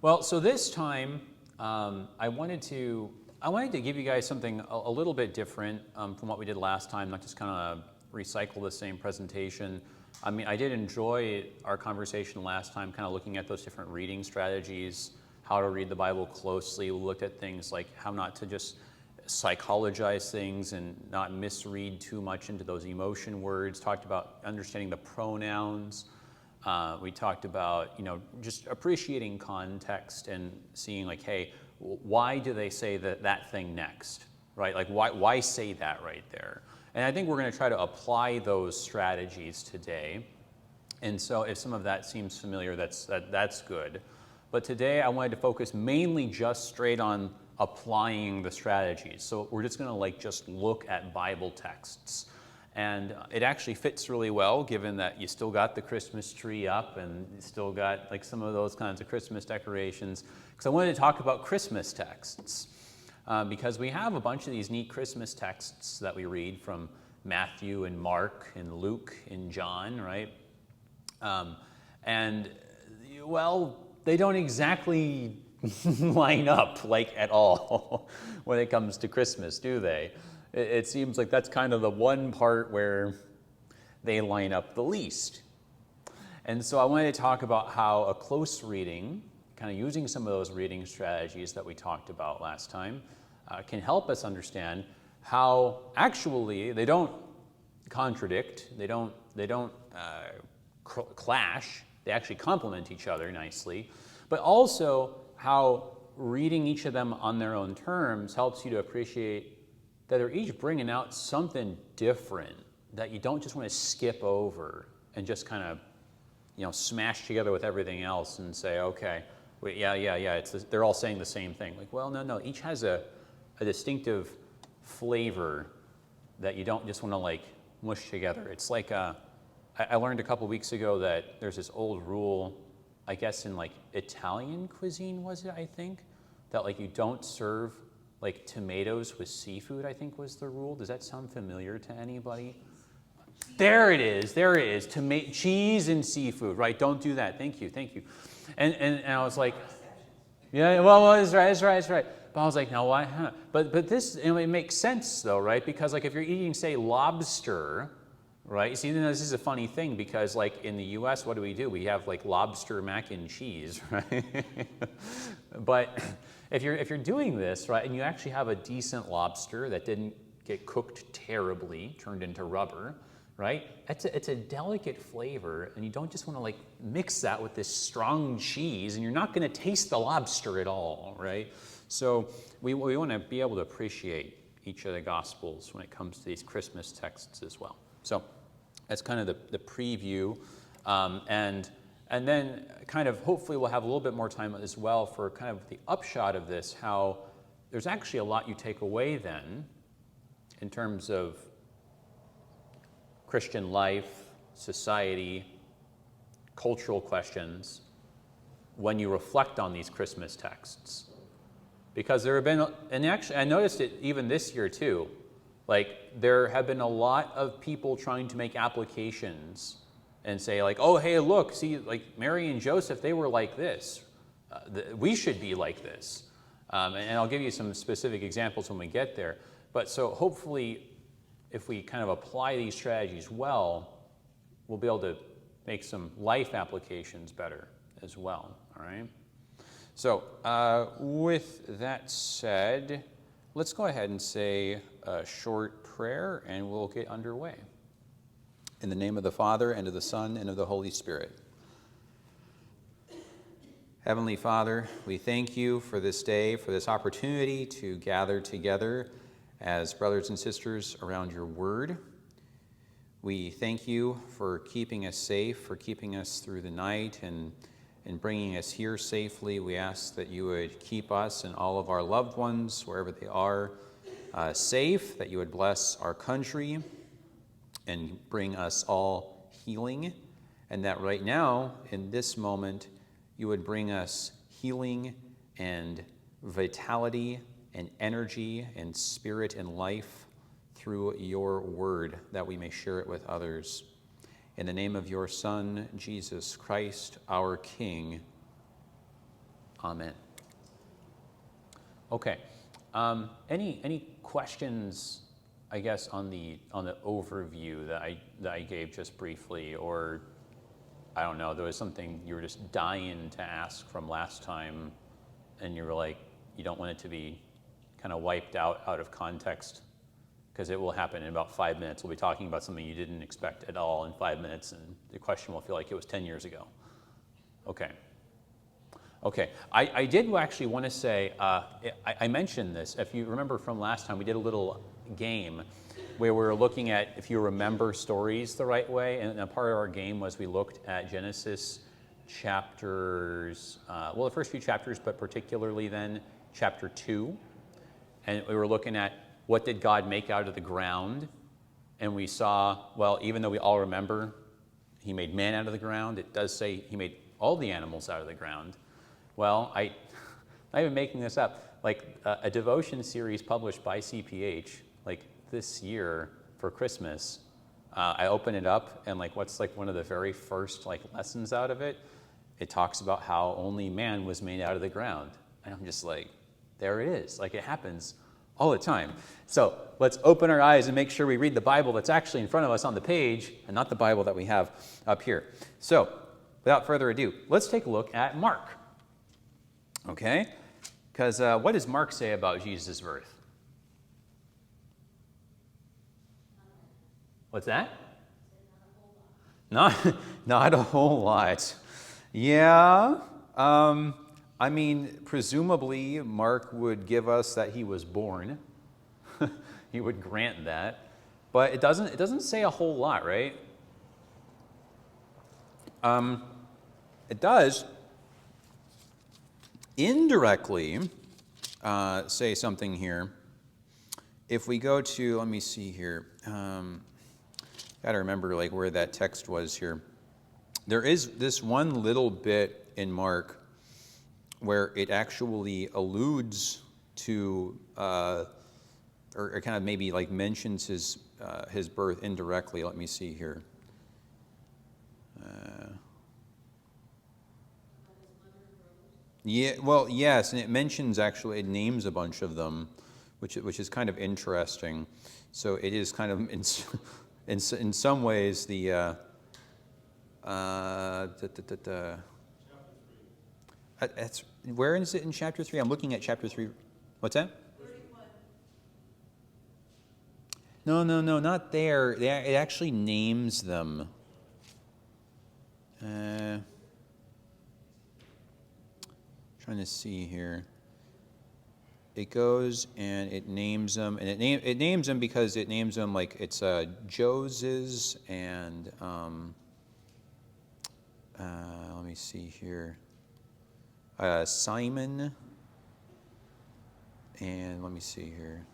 Well, so this time I wanted to give you guys something a little bit different from what we did last time, not just kind of recycle the same presentation. I mean, I did enjoy our conversation last time, kind of looking at those different reading strategies, how to read the Bible closely. We looked at things like how not to just psychologize things and not misread too much into those emotion words, talked about understanding the pronouns. We talked about, just appreciating context and seeing like, hey, why do they say that thing next, right? Like, why say that right there? And I think we're going to try to apply those strategies today. And so if some of that seems familiar, that's good. But today I wanted to focus mainly just straight on applying the strategies. So we're just going to just look at Bible texts. And it actually fits really well, given that you still got the Christmas tree up and you still got like some of those kinds of Christmas decorations. Because I wanted to talk about Christmas texts. Because we have a bunch of these neat Christmas texts that we read from Matthew and Mark and Luke and John, right? They don't exactly line up at all when it comes to Christmas, do they? It seems like that's kind of the one part where they line up the least. And so I wanted to talk about how a close reading, kind of using some of those reading strategies that we talked about last time, can help us understand how actually they don't contradict, they don't clash, they actually complement each other nicely, but also how reading each of them on their own terms helps you to appreciate that they're each bringing out something different that you don't just want to skip over and just kind of, smash together with everything else and say, okay, wait, yeah, they're all saying the same thing. Like, well, no, each has a distinctive flavor that you don't just want to mush together. It's like I learned a couple weeks ago that there's this old rule, I guess in Italian cuisine, was it, I think, that you don't serve tomatoes with seafood, I think was the rule. Does that sound familiar to anybody? There it is. Cheese and seafood, right? Don't do that. Thank you. And I was like, yeah, well, it's right. But I was like, no, why? Huh? But this, it makes sense though, right? Because if you're eating, say, lobster, right? See, this is a funny thing because in the U.S., what do? We have lobster mac and cheese, right? But if you're doing this, right, and you actually have a decent lobster that didn't get cooked terribly, turned into rubber, right? It's a delicate flavor, and you don't just want to mix that with this strong cheese, and you're not going to taste the lobster at all, right? So we want to be able to appreciate each of the Gospels when it comes to these Christmas texts as well. So that's kind of the preview, and then kind of hopefully we'll have a little bit more time as well for kind of the upshot of this, how there's actually a lot you take away then in terms of Christian life, society, cultural questions when you reflect on these Christmas texts. Because there have been, and actually I noticed it even this year too, there have been a lot of people trying to make applications and say oh, hey, look, see, Mary and Joseph, they were like this. We should be like this. And I'll give you some specific examples when we get there. But so hopefully, if we kind of apply these strategies well, we'll be able to make some life applications better as well, all right? So with that said, let's go ahead and say a short prayer and we'll get underway. In the name of the Father, and of the Son, and of the Holy Spirit. Heavenly Father, we thank you for this day, for this opportunity to gather together as brothers and sisters around your word. We thank you for keeping us safe, for keeping us through the night, and bringing us here safely. We ask that you would keep us and all of our loved ones, wherever they are, safe, that you would bless our country, and bring us all healing, and that right now, in this moment, you would bring us healing and vitality and energy and spirit and life through your word, that we may share it with others. In the name of your Son, Jesus Christ, our King. Amen. Okay. Any questions, I guess, on the overview that I gave just briefly, or I don't know, there was something you were just dying to ask from last time, and you were like, you don't want it to be kind of wiped out of context, because it will happen in about 5 minutes. We'll be talking about something you didn't expect at all in 5 minutes, and the question will feel like it was 10 years ago. Okay. Okay, I did actually want to say, I mentioned this, if you remember from last time, we did a little game where we were looking at if you remember stories the right way, and a part of our game was we looked at Genesis chapters, well, the first few chapters, but particularly then chapter 2, and we were looking at what did God make out of the ground, and we saw, well, even though we all remember he made man out of the ground, it does say he made all the animals out of the ground. Well, I'm not even making this up. Like a devotion series published by CPH, like this year for Christmas, I open it up and like what's like one of the very first like lessons out of it, it talks about how only man was made out of the ground. And I'm just like, there it is. Like it happens all the time. So let's open our eyes and make sure we read the Bible that's actually in front of us on the page and not the Bible that we have up here. So without further ado, let's take a look at Mark. Okay? Because what does Mark say about Jesus' birth? What's that? Not a whole lot. Yeah. I mean, presumably Mark would give us that he was born. He would grant that. But it doesn't say a whole lot, right? It does indirectly say something here. If we go to, let me see here. Got to remember like where that text was here. There is this one little bit in Mark where it actually alludes to, or kind of maybe like mentions his birth indirectly. Let me see here. Yeah, well, yes, and it mentions actually, it names a bunch of them, which is kind of interesting. So it is kind of in some ways the that's where is it in chapter 3? I'm looking at chapter 3. What's that? 31. No, not there. It actually names them. Trying to see here. It goes and it names them, and it names them because it names them like it's Joses and let me see here, Simon, and let me see here.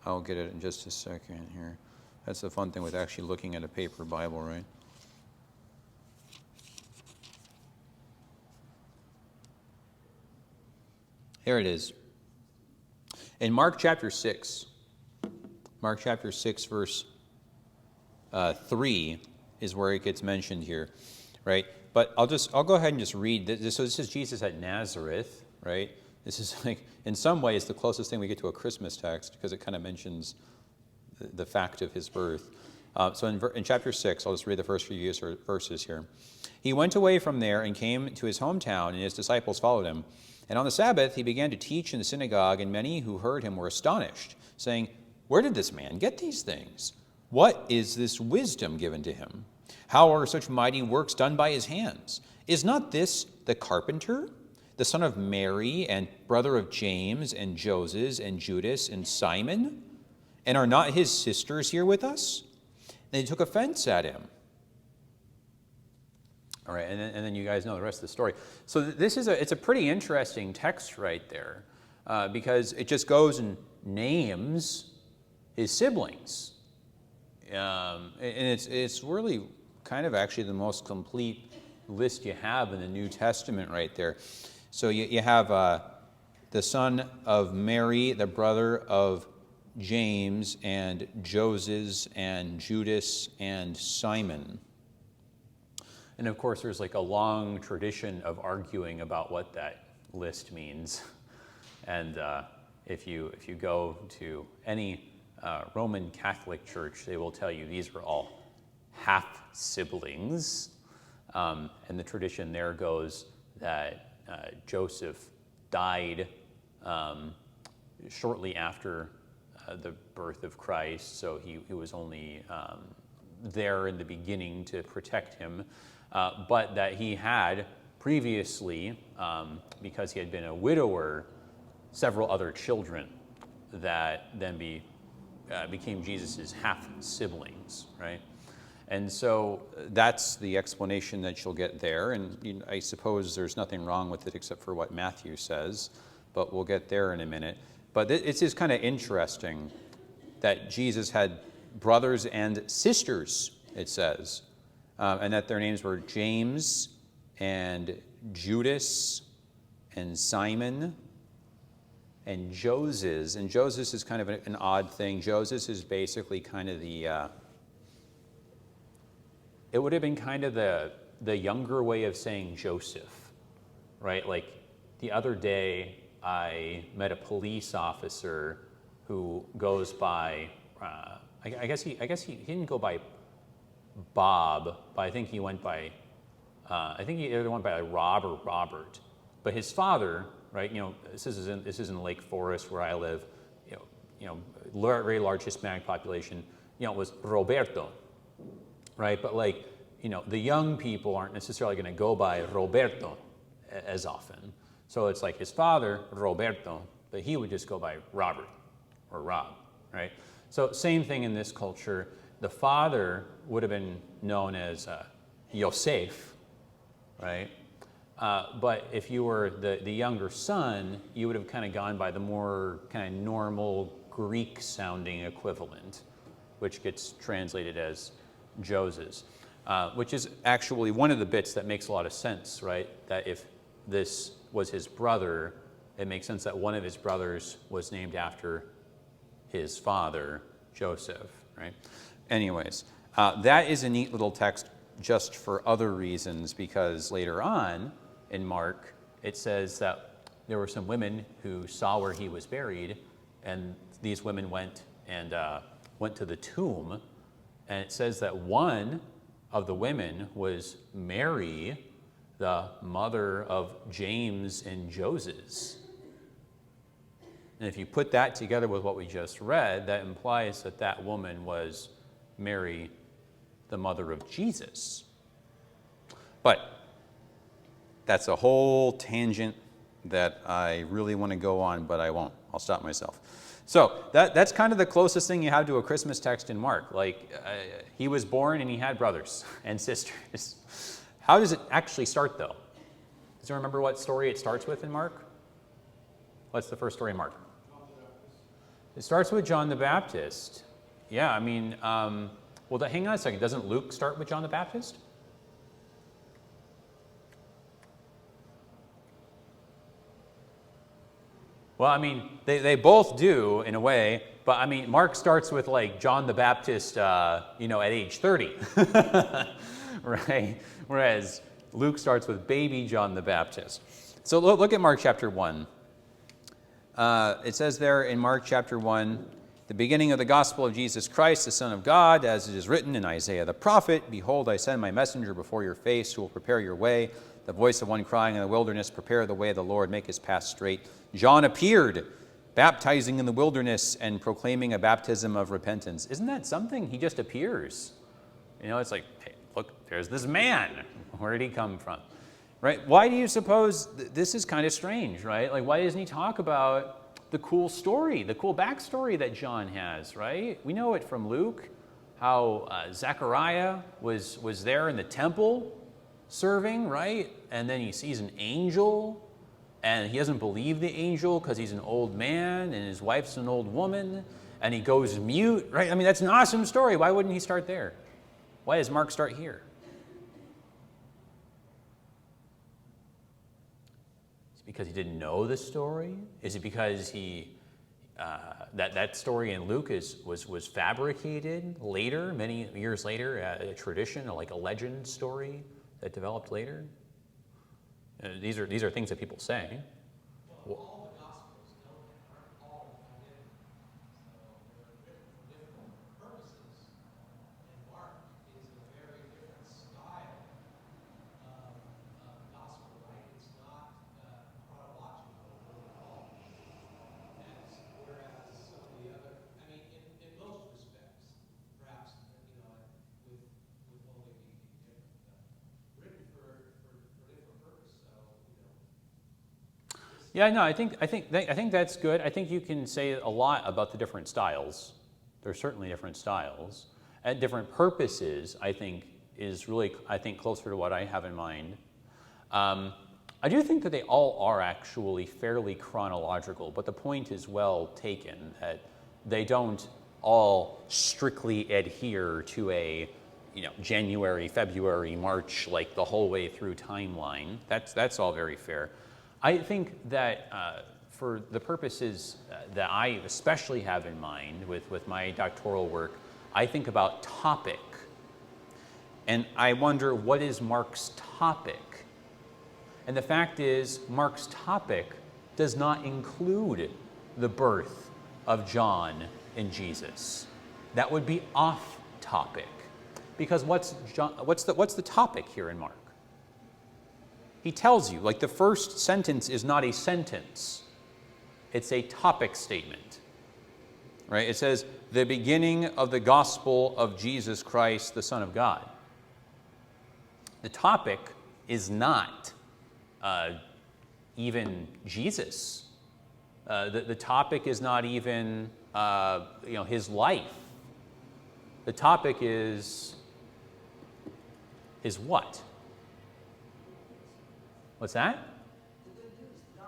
I'll get it in just a second here. That's the fun thing with actually looking at a paper Bible, right? Here it is. In Mark chapter 6, verse 3 is where it gets mentioned here, right? But I'll go ahead and just read this. So this is Jesus at Nazareth, right? This is like, in some ways, the closest thing we get to a Christmas text because it kind of mentions the fact of his birth. So in chapter 6, I'll just read the first few verses here. He went away from there and came to his hometown, and his disciples followed him. And on the Sabbath, he began to teach in the synagogue, and many who heard him were astonished, saying, "Where did this man get these things? What is this wisdom given to him? How are such mighty works done by his hands? Is not this the carpenter, the son of Mary, and brother of James, and Joses, and Judas, and Simon? And are not his sisters here with us?" And they took offense at him. All right, and then you guys know the rest of the story. So it's a pretty interesting text right there, because it just goes and names his siblings, and it's really kind of actually the most complete list you have in the New Testament right there. So you have the son of Mary, the brother of James, and Joses, and Judas, and Simon. And of course, there's like a long tradition of arguing about what that list means. And if you go to any Roman Catholic church, they will tell you these are all half siblings. And the tradition there goes that Joseph died shortly after the birth of Christ, so he was only there in the beginning to protect him, but that he had previously, because he had been a widower, several other children that then became Jesus' half-siblings, right? And so that's the explanation that you'll get there, and I suppose there's nothing wrong with it except for what Matthew says, but we'll get there in a minute. But it's just kind of interesting that Jesus had brothers and sisters, it says, and that their names were James and Judas and Simon and Joses. And Joses is kind of an odd thing. Joses is basically kind of it would have been kind of the younger way of saying Joseph, right? Like the other day, I met a police officer who goes by, I guess he didn't go by Bob, but I think he went by, I think he either went by Rob or Robert. But his father, right? This is in Lake Forest where I live. Very large Hispanic population. Was Roberto, right? But the young people aren't necessarily going to go by Roberto as often. So it's like his father, Roberto, but he would just go by Robert or Rob, right? So same thing in this culture. The father would have been known as Yosef, right? But if you were the younger son, you would have kind of gone by the more kind of normal Greek-sounding equivalent, which gets translated as Joses, which is actually one of the bits that makes a lot of sense, right? That if this was his brother, it makes sense that one of his brothers was named after his father, Joseph, right? Anyways, that is a neat little text just for other reasons, because later on in Mark, it says that there were some women who saw where he was buried, and these women went to the tomb, and it says that one of the women was Mary, the mother of James and Joses. And if you put that together with what we just read, that implies that that woman was Mary, the mother of Jesus. But that's a whole tangent that I really want to go on, but I won't. I'll stop myself. So that's kind of the closest thing you have to a Christmas text in Mark. He was born and he had brothers and sisters. How does it actually start, though? Does anyone remember what story it starts with in Mark? What's the first story in Mark? It starts with John the Baptist. Yeah, I mean, hang on a second. Doesn't Luke start with John the Baptist? Well, I mean, they both do in a way, but I mean, Mark starts with John the Baptist, at age 30, right? Whereas Luke starts with baby John the Baptist. So look at Mark chapter 1. It says there in Mark chapter 1, the beginning of the gospel of Jesus Christ, the Son of God, as it is written in Isaiah the prophet, "Behold, I send my messenger before your face, who will prepare your way. The voice of one crying in the wilderness, prepare the way of the Lord, make his path straight." John appeared, baptizing in the wilderness and proclaiming a baptism of repentance. Isn't that something? He just appears. It's like, hey, look, there's this man. Where did he come from? Right? Why do you suppose this is kind of strange, right? Why doesn't he talk about the cool story, the cool backstory that John has, right? We know it from Luke, how Zechariah was there in the temple serving, right? And then he sees an angel, and he doesn't believe the angel because he's an old man, and his wife's an old woman, and he goes mute, right? I mean, that's an awesome story. Why wouldn't he start there? Why does Mark start here? Is it because he didn't know the story? Is it because that story in Luke was fabricated later, many years later, a tradition, like a legend story that developed later? These are things that people say. Well, all the Gospels aren't all identical. So they're written for different purposes. And Mark is a very different style of gospel, right? It's not chronological at all. Whereas some of the other, I mean, in most respects, perhaps, with only being different, written for different purpose. So, Yeah, no, I think that's good. I think you can say a lot about the different styles. There's certainly different styles. At different purposes, I think, is really, closer to what I have in mind. I do think that they all are actually fairly chronological, but the point is well taken, that they don't all strictly adhere to a, January, February, March, like the whole way through timeline. That's all very fair. I think that for the purposes that I especially have in mind with my doctoral work, I think about topic. And I wonder, what is Mark's topic? And the fact is, Mark's topic does not include the birth of John and Jesus. That would be off topic. Because what's the topic here in Mark? He tells you, like, the first sentence is not a sentence. It's a topic statement, right? It says, the beginning of the gospel of Jesus Christ, the Son of God. The topic is not even Jesus. The topic is not even, his life. The topic is what? What's that?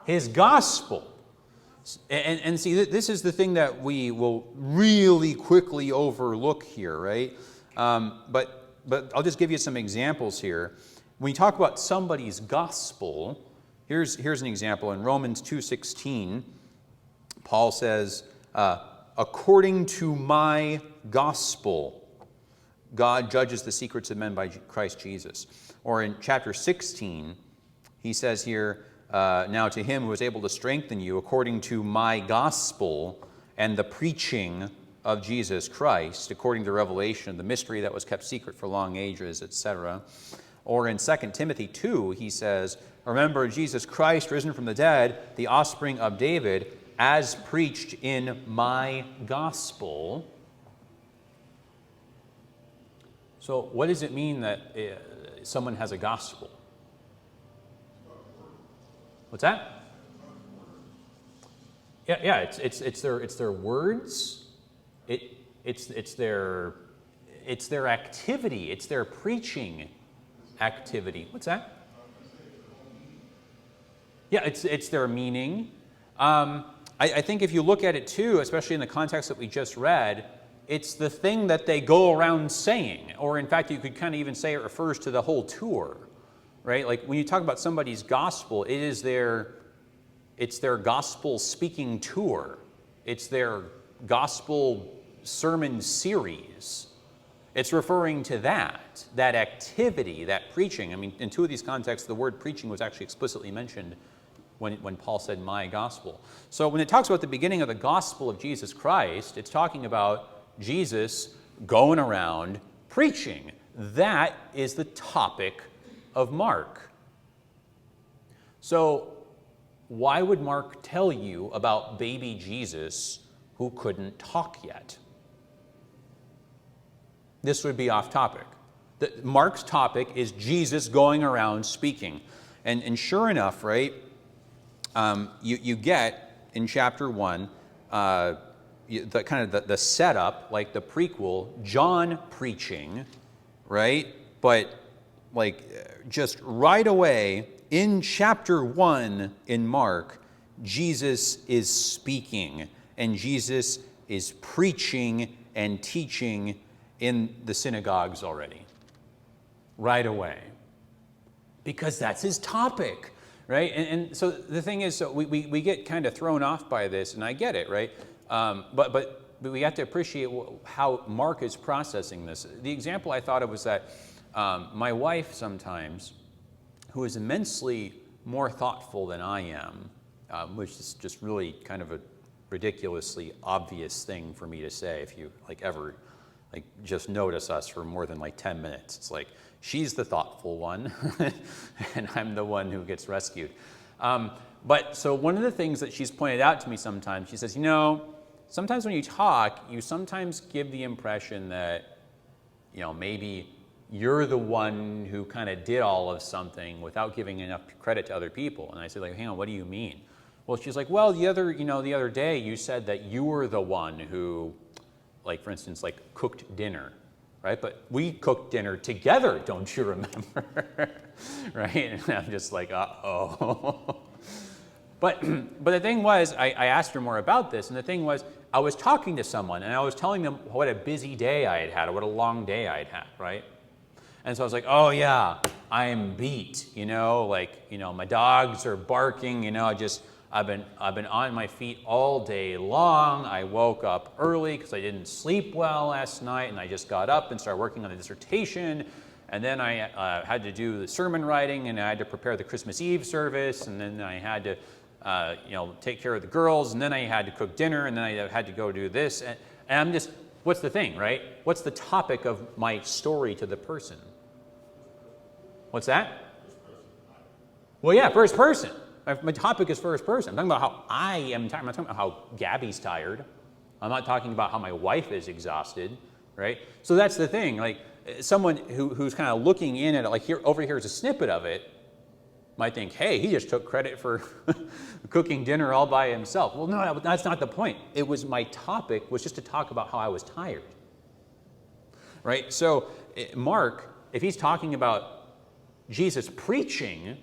His gospel. And see, this is the thing that we will really quickly overlook here, right? But I'll just give you some examples here. When you talk about somebody's gospel, here's an example. In Romans 2:16, Paul says, according to my gospel, God judges the secrets of men by Christ Jesus. Or in chapter 16, he says here, now to him who is able to strengthen you according to my gospel and the preaching of Jesus Christ, according to revelation, the mystery that was kept secret for long ages, etc. Or in 2 Timothy 2, he says, remember Jesus Christ risen from the dead, the offspring of David, as preached in my gospel. So what does it mean that someone has a gospel? What's that? Yeah. It's their words. It's their activity. It's their preaching activity. What's that? Yeah, it's their meaning. I think if you look at it too, especially in the context that we just read, it's the thing that they go around saying, or in fact, you could kind of even say it refers to the whole tour. Right? Like when you talk about somebody's gospel, it's their gospel speaking tour. It's their gospel sermon series. It's referring to that activity, that preaching. I mean, in two of these contexts, the word preaching was actually explicitly mentioned when Paul said my gospel. So when it talks about the beginning of the gospel of Jesus Christ, it's talking about Jesus going around preaching. That is the topic of Mark. So why would Mark tell you about baby Jesus who couldn't talk yet? This would be off topic. Mark's topic is Jesus going around speaking. And sure enough, right, you get in chapter 1 the kind of the setup, like the prequel, John preaching, right? But like just right away in chapter 1 in Mark, Jesus is speaking and Jesus is preaching and teaching in the synagogues already, right away, because that's his topic, right? And so the thing is, so we get kind of thrown off by this, and I get it, right? But we have to appreciate how Mark is processing this. The example I thought of was that My wife sometimes, who is immensely more thoughtful than I am, which is just really kind of a ridiculously obvious thing for me to say if you ever just notice us for more than 10 minutes. It's like she's the thoughtful one and I'm the one who gets rescued. But so one of the things that she's pointed out to me sometimes, she says, sometimes when you talk, you sometimes give the impression that, maybe you're the one who kind of did all of something without giving enough credit to other people. And I said, hang on, what do you mean? Well, she's like, well, the other day you said that you were the one who, for instance, cooked dinner, right? But we cooked dinner together, don't you remember? Right? And I'm just like, uh-oh. But the thing was, I asked her more about this, and the thing was, I was talking to someone, and I was telling them what a busy day I had or what a long day I had, right? And so I was like, oh yeah, I am beat, my dogs are barking, I've been on my feet all day long. I woke up early because I didn't sleep well last night, and I just got up and started working on the dissertation. And then I had to do the sermon writing, and I had to prepare the Christmas Eve service, and then I had to, take care of the girls, and then I had to cook dinner, and then I had to go do this. And I'm just, what's the thing, right? What's the topic of my story to the person? What's that? Well, yeah, first person. My topic is first person. I'm talking about how I am tired. I'm not talking about how Gabby's tired. I'm not talking about how my wife is exhausted, right? So that's the thing. Someone who's kind of looking in at it, over here is a snippet of it, might think, hey, he just took credit for cooking dinner all by himself. Well, no, that's not the point. It was my topic was just to talk about how I was tired, right? So Mark, if he's talking about Jesus preaching,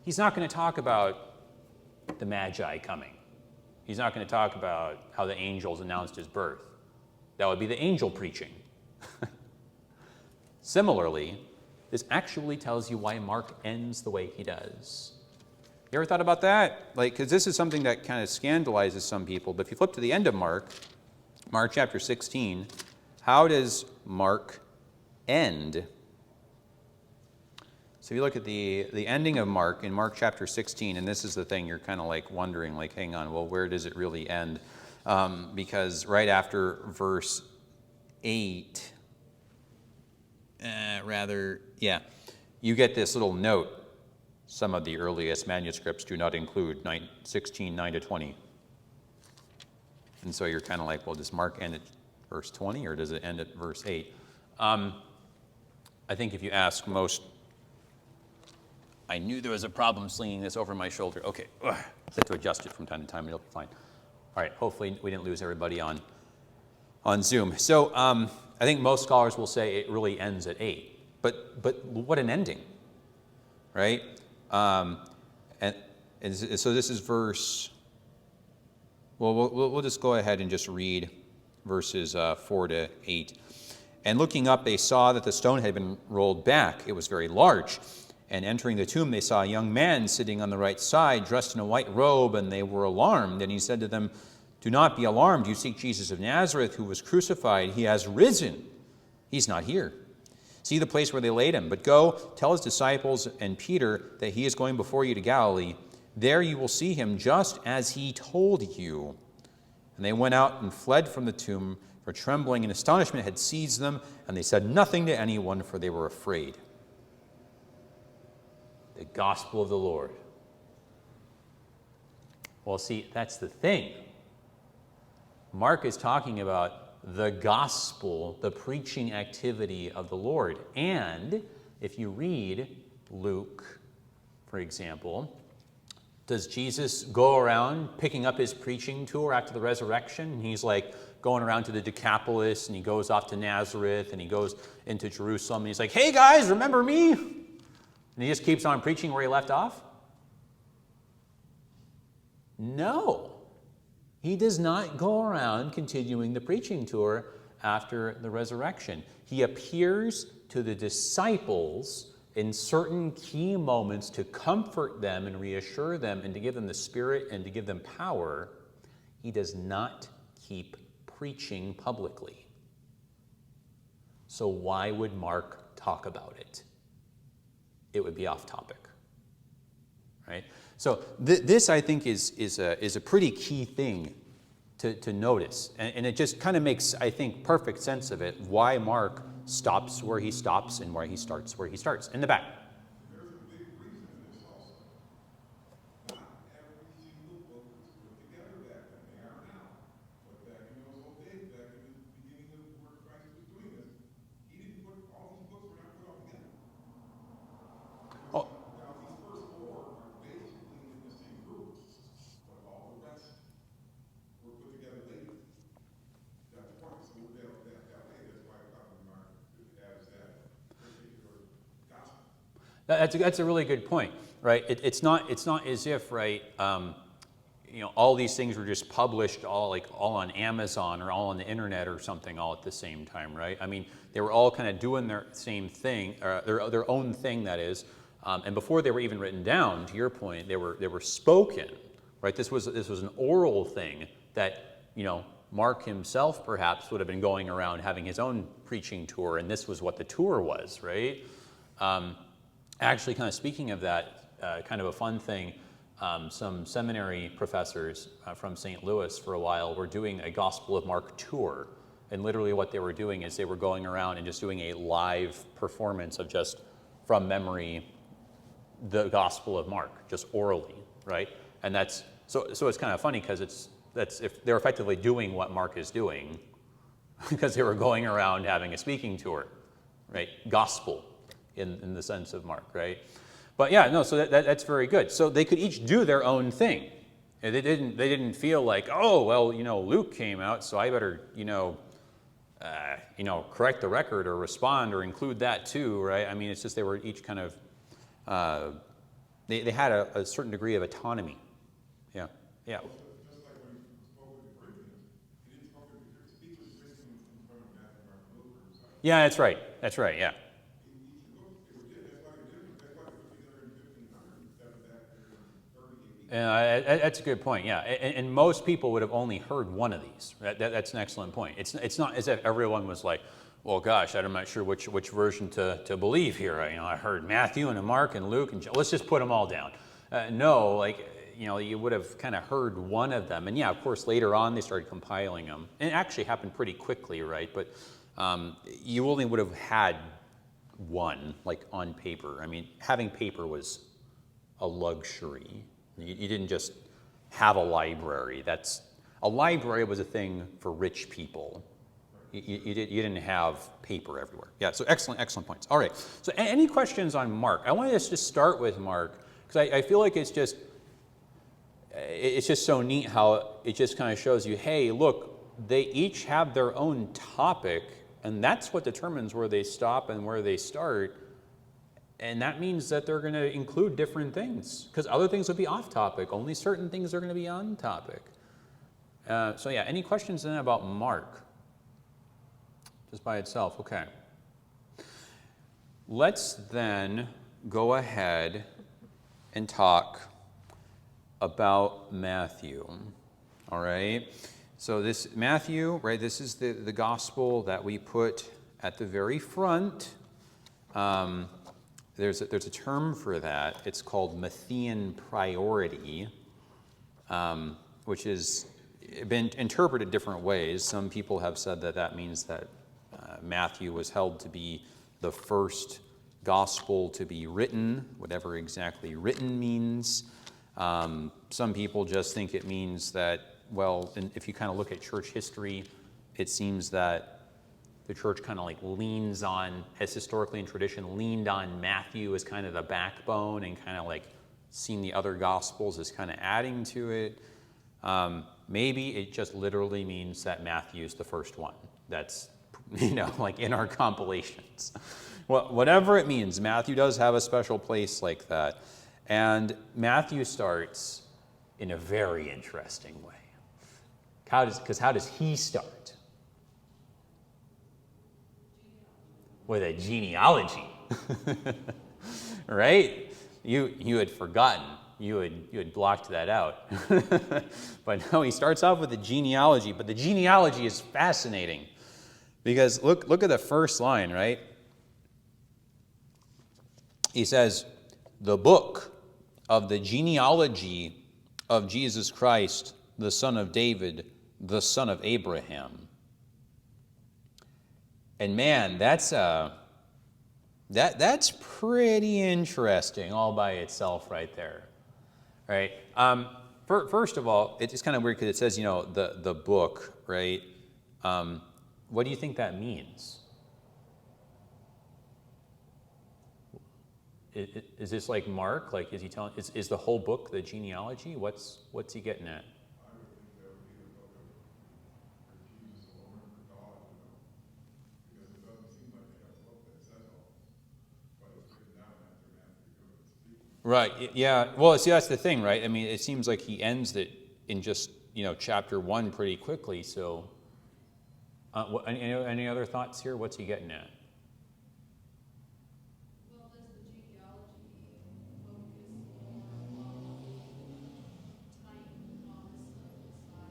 he's not going to talk about the Magi coming. He's not going to talk about how the angels announced his birth. That would be the angel preaching. Similarly, this actually tells you why Mark ends the way he does. You ever thought about that? Because this is something that kind of scandalizes some people. But if you flip to the end of Mark chapter 16, how does Mark end? So if you look at the ending of Mark, in Mark chapter 16, and this is the thing you're kind of wondering, hang on, well, where does it really end? Because right after verse 8, you get this little note. Some of the earliest manuscripts do not include 16, 9 to 20. And so you're kind of well, does Mark end at verse 20 or does it end at verse 8? I think if you ask most, I knew there was a problem slinging this over my shoulder. Okay, I have to adjust it from time to time. It'll be fine. All right, hopefully we didn't lose everybody on Zoom. So I think most scholars will say it really ends at 8. But what an ending, right? And so this is verse. Well, we'll just go ahead and just read verses 4 to 8. And looking up, they saw that the stone had been rolled back. It was very large. And entering the tomb, they saw a young man sitting on the right side, dressed in a white robe, and they were alarmed. And he said to them, "Do not be alarmed. You seek Jesus of Nazareth, who was crucified. He has risen. He's not here. See the place where they laid him. But go, tell his disciples and Peter that he is going before you to Galilee. There you will see him just as he told you." And they went out and fled from the tomb, for trembling and astonishment had seized them, and they said nothing to anyone, for they were afraid. The gospel of the Lord. Well, see, that's the thing. Mark is talking about the gospel, the preaching activity of the Lord. And if you read Luke, for example, does Jesus go around picking up his preaching tour after the resurrection? And he's going around to the Decapolis, and he goes off to Nazareth, and he goes into Jerusalem, and he's like, "Hey guys, remember me?" And he just keeps on preaching where he left off? No. He does not go around continuing the preaching tour after the resurrection. He appears to the disciples in certain key moments to comfort them and reassure them and to give them the Spirit and to give them power. He does not keep preaching publicly. So why would Mark talk about it, it would be off topic, right? So this, I think, is a pretty key thing to notice. And it just kind of makes, I think, perfect sense of it, why Mark stops where he stops and why he starts where he starts, in the back. There's a big reason in this also. Not every single book was put together back then. They are now. But back in those old days, back in the beginning of where Christ was doing this, he didn't put, all these books were not put all together. Oh. Now, these first four are basically in the same group, but all the rest were put together later. That's why. So that way, that's why probably Mark has that particular gospel. That's a really good point, right? It's not as if, right, all these things were just published all on Amazon or all on the internet or something all at the same time, right? I mean, they were all kind of doing their same thing, their own thing, that is. And before they were even written down, to your point, they were spoken, right? This was an oral thing that, Mark himself perhaps would have been going around having his own preaching tour, and this was what the tour was, right? Actually, kind of speaking of that, kind of a fun thing, some seminary professors from St. Louis for a while were doing a Gospel of Mark tour. And literally what they were doing is they were going around and just doing a live performance of just from memory the Gospel of Mark, just orally, right? And that's so it's kind of funny because that's if they're effectively doing what Mark is doing because they were going around having a speaking tour, right? Gospel in the sense of Mark, right? But yeah, no, so that's very good. So they could each do their own thing. And they didn't feel like, oh, well, Luke came out, so I better, correct the record or respond or include that too, right? I mean, it's just they were each kind of, they had a certain degree of autonomy. Yeah, yeah. Just like when he spoke with the Corinthians, he didn't speak with the Corinthians in front of Matthew, Mark, and Luke, or something. Yeah, that's right, yeah. Each book, they were different. That's why they're different. That's why they put together in 1500 instead of back there in 30 AD. That's a good point, yeah. And most people would have only heard one of these. That's an excellent point. It's not as if everyone was like, well, gosh, I'm not sure which version to believe here. I heard Matthew and Mark and Luke and John. Let's just put them all down. No, you would have kind of heard one of them. And yeah, of course, later on they started compiling them. And it actually happened pretty quickly, right? But you only would have had one, like on paper. I mean, having paper was a luxury. You didn't just have a library. A library was a thing for rich people. You didn't have paper everywhere. Yeah, so excellent points. All right, so any questions on Mark? I wanted us to start with Mark, because I feel like it's just so neat how it just kind of shows you, hey, look, they each have their own topic, and that's what determines where they stop and where they start. And that means that they're going to include different things, because other things would be off topic. Only certain things are going to be on topic. So yeah, any questions then about Mark? Just by itself, okay. Let's then go ahead and talk about Matthew. All right. So this Matthew, right? This is the gospel that we put at the very front. There's a term for that. It's called Matthean priority, which has been interpreted different ways. Some people have said that means that Matthew was held to be the first gospel to be written, whatever exactly written means. Some people just think it means that, well, if you kind of look at church history, it seems that the church kind of like leans on, has historically in tradition leaned on Matthew as kind of the backbone and kind of like seen the other gospels as kind of adding to it. Maybe it just literally means that Matthew's the first one. That's, like in our compilations. Well, whatever it means, Matthew does have a special place like that. And Matthew starts in a very interesting way. How does he start? With a genealogy. Right? You had forgotten. You had blocked that out. But no, he starts off with a genealogy, but the genealogy is fascinating. Because look at the first line, right? he says, the book of the genealogy of Jesus Christ, the son of David, the son of Abraham. And man, that's pretty interesting all by itself right there, right? First of all, it's kind of weird because it says, the book, right? What do you think that means? Is this like Mark? Like, is he telling? Is the whole book the genealogy? What's he getting at? I would think that would be the book for Jesus alone or for God, because it doesn't seem like they have a book that says all this, but it's written down after Matthew goes speaking. Right. Yeah. Well, see, that's the thing, right? I mean, it seems like he ends it in just chapter 1 pretty quickly. So, any other thoughts here? What's he getting at? Well, does the genealogy focus more on time promise of Messiah?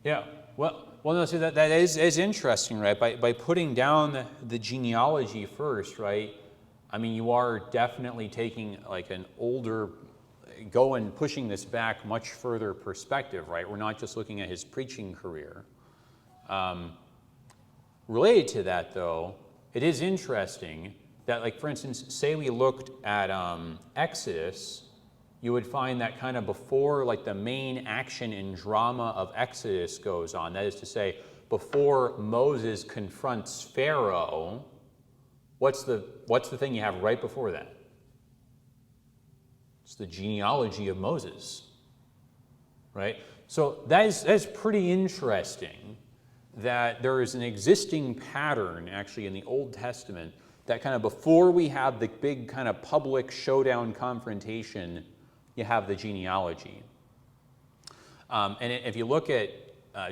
Yeah. Well, no. See, that is interesting, right? By putting down the genealogy first, right? I mean, you are definitely taking like an older, pushing this back much further perspective, right? We're not just looking at his preaching career. Related to that, though, it is interesting that, like, for instance, say we looked at Exodus, you would find that kind of before, like, the main action and drama of Exodus goes on, that is to say, before Moses confronts Pharaoh, what's the thing you have right before that? It's the genealogy of Moses, right? So that is pretty interesting that there is an existing pattern actually in the Old Testament that kind of before we have the big kind of public showdown confrontation, you have the genealogy. And if you look at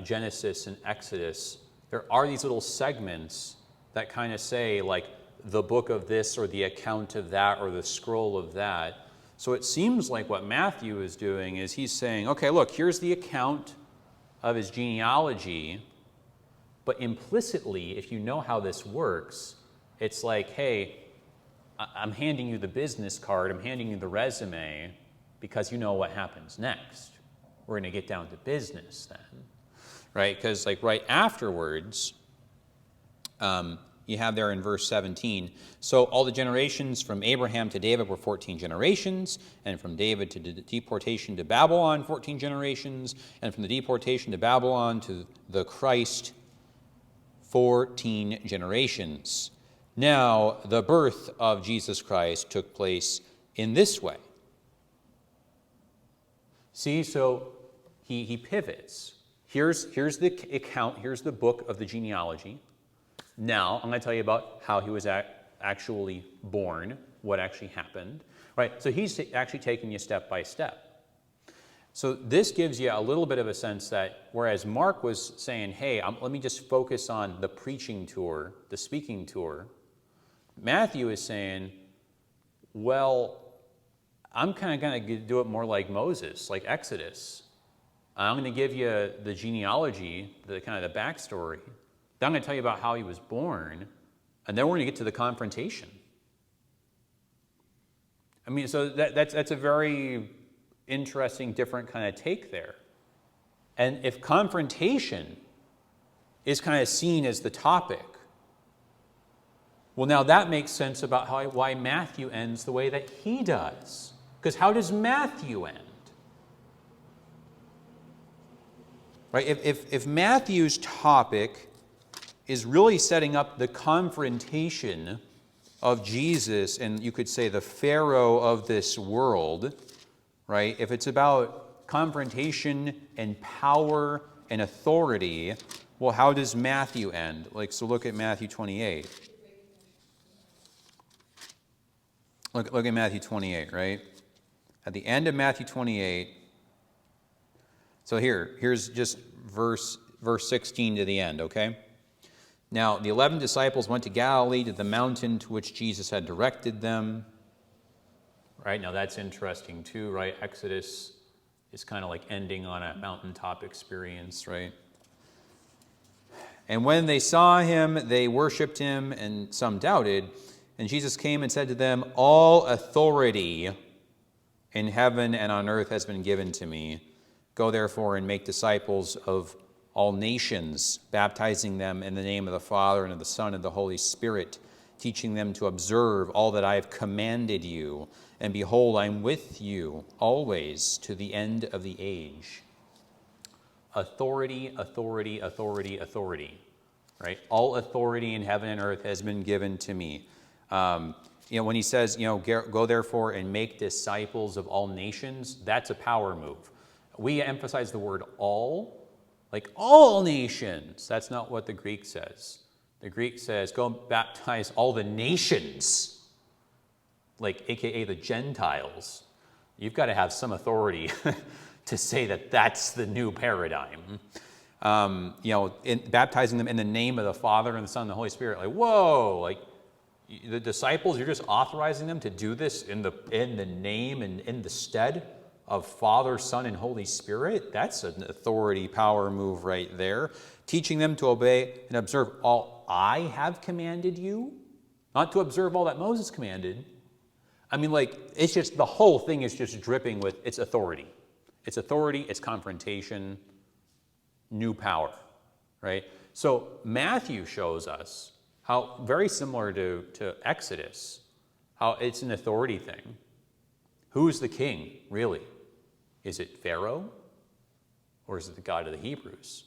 Genesis and Exodus, there are these little segments that kind of say like the book of this or the account of that or the scroll of that. So it seems like what Matthew is doing is he's saying, okay, look, here's the account of his genealogy, but implicitly, if you know how this works, it's like, hey, I'm handing you the business card, I'm handing you the resume, because you know what happens next. We're going to get down to business then, right? Because like right afterwards, you have there in verse 17, so all the generations from Abraham to David were 14 generations, and from David to the deportation to Babylon, 14 generations, and from the deportation to Babylon to the Christ, 14 generations. Now, the birth of Jesus Christ took place in this way. See, so he pivots. Here's the account, here's the book of the genealogy. Now, I'm going to tell you about how he was actually born, what actually happened. Right? So he's actually taking you step by step. So this gives you a little bit of a sense that whereas Mark was saying, hey, let me just focus on the preaching tour, the speaking tour, Matthew is saying, well, I'm kind of going to do it more like Moses, like Exodus. I'm going to give you the genealogy, the kind of the backstory. Then I'm going to tell you about how he was born, and then we're going to get to the confrontation. I mean, so that's a very interesting, different kind of take there. And if confrontation is kind of seen as the topic, well, now that makes sense about why Matthew ends the way that he does. Because how does Matthew end? Right? If Matthew's topic is really setting up the confrontation of Jesus and you could say the Pharaoh of this world, right? If it's about confrontation and power and authority, well, how does Matthew end? Like, so look at Matthew 28. Look at Matthew 28, right? At the end of Matthew 28, so here's just verse 16 to the end, okay? Now, the 11 disciples went to Galilee, to the mountain to which Jesus had directed them. Right, now that's interesting too, right? Exodus is kind of like ending on a mountaintop experience, right? And when they saw him, they worshipped him, and some doubted. And Jesus came and said to them, all authority in heaven and on earth has been given to me. Go therefore and make disciples of all nations, baptizing them in the name of the Father and of the Son and the Holy Spirit, teaching them to observe all that I have commanded you. And behold, I am with you always to the end of the age. Authority, authority, authority, authority. Right? All authority in heaven and earth has been given to me. When he says, go therefore and make disciples of all nations, that's a power move. We emphasize the word all, like all nations. That's not what the Greek says. The Greek says, go baptize all the nations, like AKA the Gentiles. You've got to have some authority to say that that's the new paradigm. Baptizing them in the name of the Father and the Son and the Holy Spirit. Like, whoa, like the disciples, you're just authorizing them to do this in the name and in the stead of Father, Son, and Holy Spirit. That's an authority power move right there. Teaching them to obey and observe all I have commanded you, not to observe all that Moses commanded. I mean, like, it's just, the whole thing is just dripping with its authority. It's authority, it's confrontation, new power, right? So Matthew shows us how, very similar to Exodus, how it's an authority thing. Who's the king, really? Is it Pharaoh? Or is it the God of the Hebrews,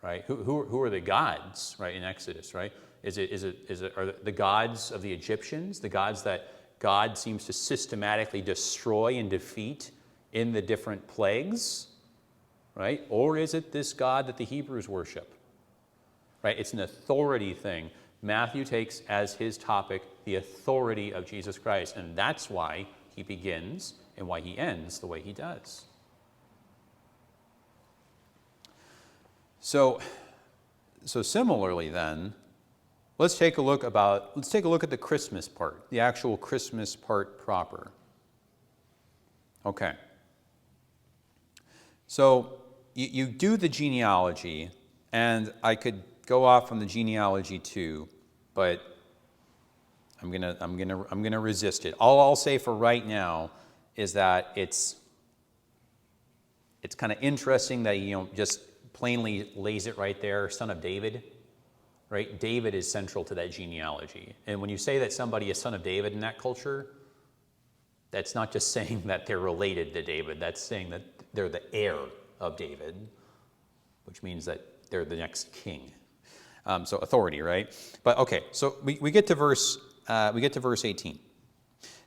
right? Who are the gods, right, in Exodus, right? Are the gods of the Egyptians, the gods that God seems to systematically destroy and defeat in the different plagues, right? Or is it this God that the Hebrews worship, right? It's an authority thing. Matthew takes as his topic the authority of Jesus Christ, and that's why he begins and why he ends the way he does. So similarly then, let's take a look at the Christmas part, the actual Christmas part proper. Okay. So you do the genealogy, and I could go off on the genealogy too, but I'm gonna resist it. All I'll say for right now is that it's kind of interesting that just plainly lays it right there, son of David, right? David is central to that genealogy. And when you say that somebody is son of David in that culture, that's not just saying that they're related to David, that's saying that they're the heir of David, which means that they're the next king. So authority, right? But okay, so we get to verse 18.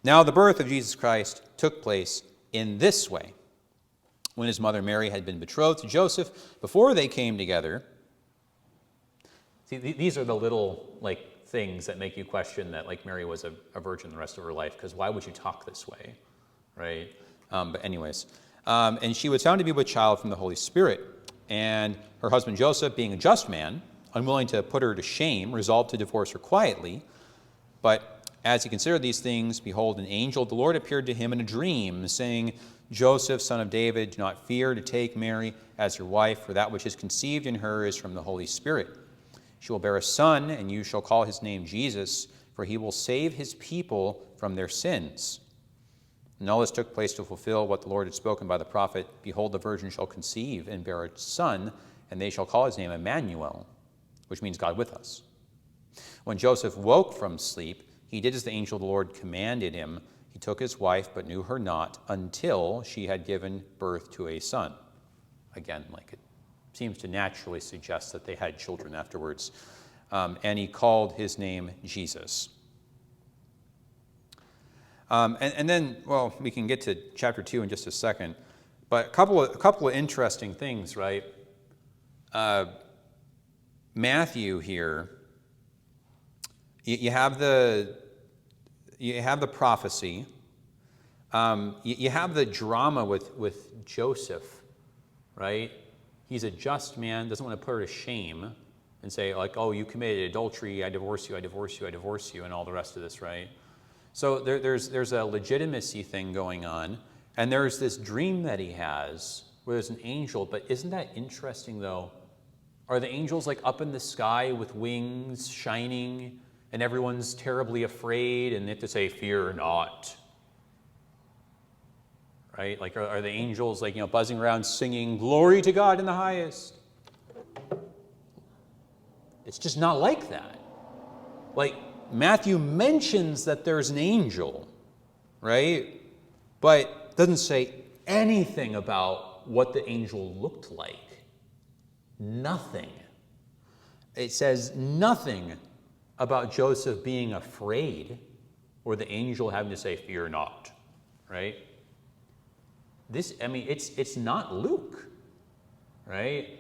Now the birth of Jesus Christ took place in this way. When his mother Mary had been betrothed to Joseph, before they came together. See, these are the little things that make you question that Mary was a virgin the rest of her life, because why would you talk this way, right? But anyways, and she was found to be with child from the Holy Spirit, and her husband Joseph, being a just man, unwilling to put her to shame, resolved to divorce her quietly. But as he considered these things, behold, an angel of the Lord appeared to him in a dream, saying, Joseph, son of David, do not fear to take Mary as your wife, for that which is conceived in her is from the Holy Spirit. She will bear a son, and you shall call his name Jesus, for he will save his people from their sins. And all this took place to fulfill what the Lord had spoken by the prophet, behold, the virgin shall conceive and bear a son, and they shall call his name Emmanuel, which means God with us. When Joseph woke from sleep, he did as the angel of the Lord commanded him. He took his wife, but knew her not until she had given birth to a son. Again, it seems to naturally suggest that they had children afterwards. And he called his name Jesus. And then, well, we can get to chapter 2 in just a second. But a couple of interesting things, right? Matthew here, you have the prophecy. You have the drama with Joseph, right? He's a just man, doesn't want to put her to shame and say, oh, you committed adultery, I divorce you, I divorce you, I divorce you, and all the rest of this, right? So there's a legitimacy thing going on, and there's this dream that he has where there's an angel. But isn't that interesting, though? Are the angels like up in the sky with wings shining and everyone's terribly afraid and they have to say, fear not? Right? Like are the angels like, buzzing around singing, glory to God in the highest? It's just not like that. Like Matthew mentions that there's an angel, right? But doesn't say anything about what the angel looked like. Nothing. It says nothing about Joseph being afraid or the angel having to say, fear not, right? It's not Luke, right?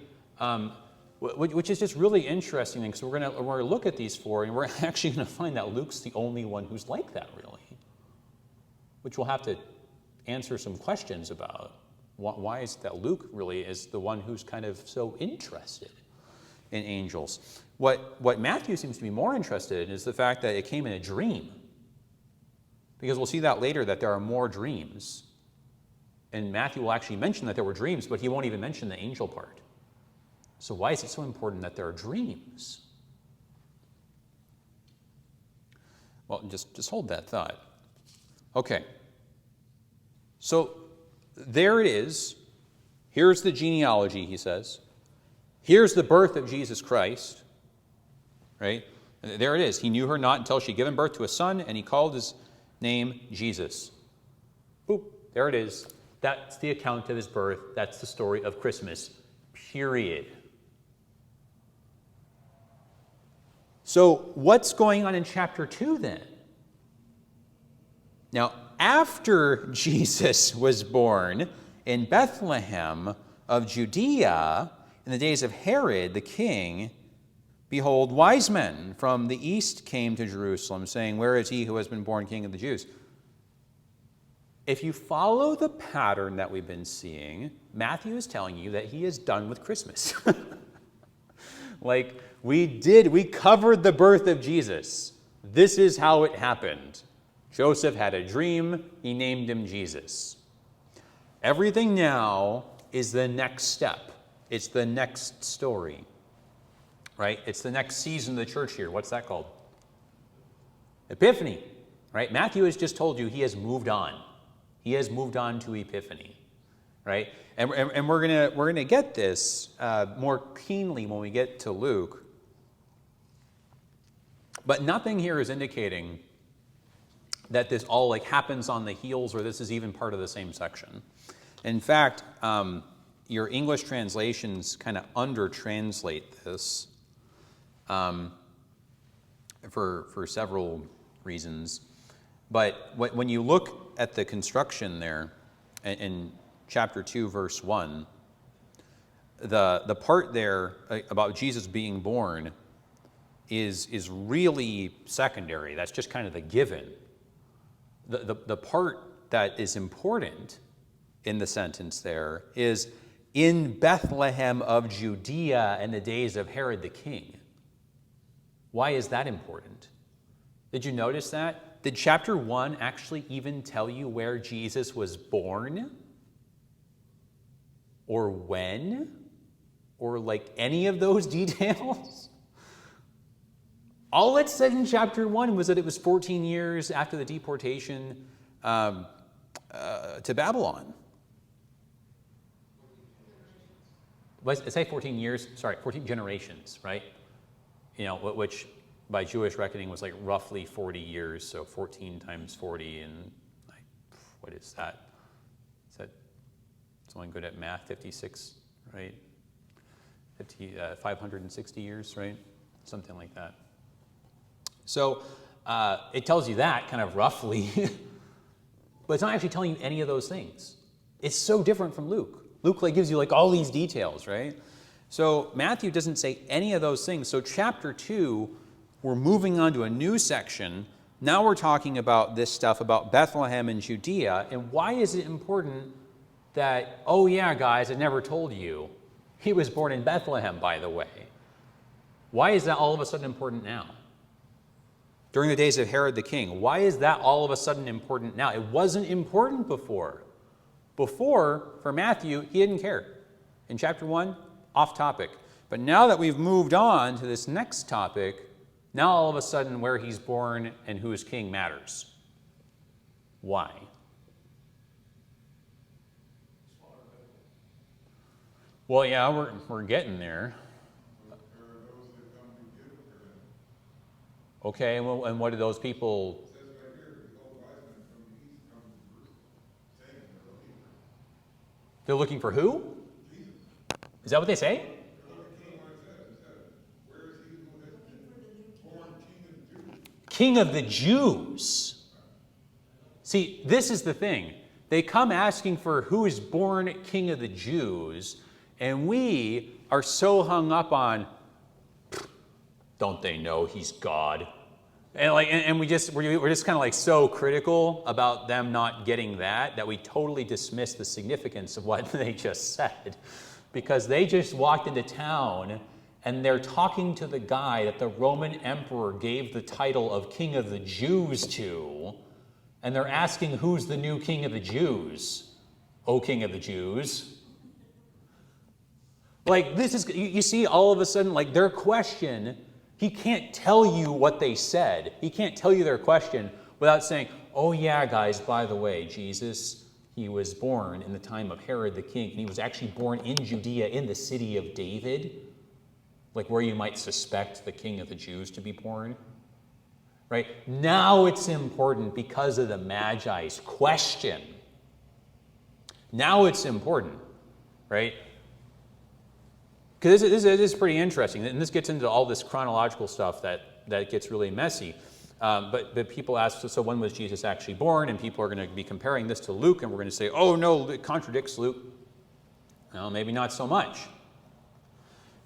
Which is just really interesting because we're going to look at these four and we're actually going to find that Luke's the only one who's like that, really, which we'll have to answer some questions about. Why is it that Luke really is the one who's kind of so interested in angels? What Matthew seems to be more interested in is the fact that it came in a dream. Because we'll see that later, that there are more dreams. And Matthew will actually mention that there were dreams, but he won't even mention the angel part. So why is it so important that there are dreams? Well, just hold that thought. Okay. So there it is. Here's the genealogy, he says. Here's the birth of Jesus Christ. Right? There it is. He knew her not until she had given birth to a son, and he called his name Jesus. Boop. There it is. That's the account of his birth. That's the story of Christmas. Period. So what's going on in chapter 2 then? Now, after Jesus was born in Bethlehem of Judea in the days of Herod the king, behold, wise men from the east came to Jerusalem, saying, where is he who has been born king of the Jews? If you follow the pattern that we've been seeing, Matthew is telling you that he is done with Christmas. Like we covered the birth of Jesus. This is how it happened. Joseph had a dream. He named him Jesus. Everything now is the next step. It's the next story, right? It's the next season of the church year. What's that called? Epiphany, right? Matthew has just told you he has moved on. He has moved on to Epiphany, right? And we're gonna get this more keenly when we get to Luke. But nothing here is indicating that this all like happens on the heels or this is even part of the same section. In fact, your English translations kind of under-translate this for several reasons. But when you look at the construction there in chapter 2, verse 1, the part there about Jesus being born is really secondary. That's just kind of the given. The part that is important in the sentence there is in Bethlehem of Judea in the days of Herod the king. Why is that important? Did you notice that? Did chapter 1 actually even tell you where Jesus was born? Or when? Or like any of those details? All it said in chapter 1 was that it was 14 years after the deportation to Babylon. Let's say 14 years, 14 generations, right? You know, which by Jewish reckoning was like roughly 40 years, so 14 times 40, and like, what is that? Is that someone good at math? 56, right? 560 years, right? Something like that. So it tells you that kind of roughly, but it's not actually telling you any of those things. It's so different from Luke. Luke like gives you like all these details, right? So Matthew doesn't say any of those things. So chapter 2, we're moving on to a new section. Now we're talking about this stuff about Bethlehem and Judea. And why is it important that, oh yeah, guys, I never told you. He was born in Bethlehem, by the way. Why is that all of a sudden important now? During the days of Herod the king. Why is that all of a sudden important now? It wasn't important before. Before, for Matthew, he didn't care. In chapter 1, off topic. But now that we've moved on to this next topic, now all of a sudden where he's born and who is king matters. Why? Well, yeah, we're getting there. There are those that come to give for him. Okay, and what do those people... It says right here, behold, wise men from the east come to Jerusalem, saying they're looking for him. They're looking for who? Jesus. Is that what they say? They're looking for what it says. It says, where is he who has been born king of the Jews? King of the Jews. See, this is the thing. They come asking for who is born king of the Jews, and we are so hung up on, don't they know he's God? And we're just kind of like so critical about them not getting that we totally dismiss the significance of what they just said. Because they just walked into town and they're talking to the guy that the Roman emperor gave the title of King of the Jews to, and they're asking who's the new King of the Jews, O King of the Jews. Like, this is, you see, all of a sudden, like, their question, he can't tell you what they said. He can't tell you their question without saying, oh yeah, guys, by the way, Jesus, he was born in the time of Herod the king, and he was actually born in Judea in the city of David, like where you might suspect the King of the Jews to be born. Right? Now it's important because of the Magi's question. Now it's important, right? Because this is pretty interesting, and this gets into all this chronological stuff that gets really messy. But people ask, so when was Jesus actually born? And people are going to be comparing this to Luke, and we're going to say, oh no, it contradicts Luke. No, maybe not so much.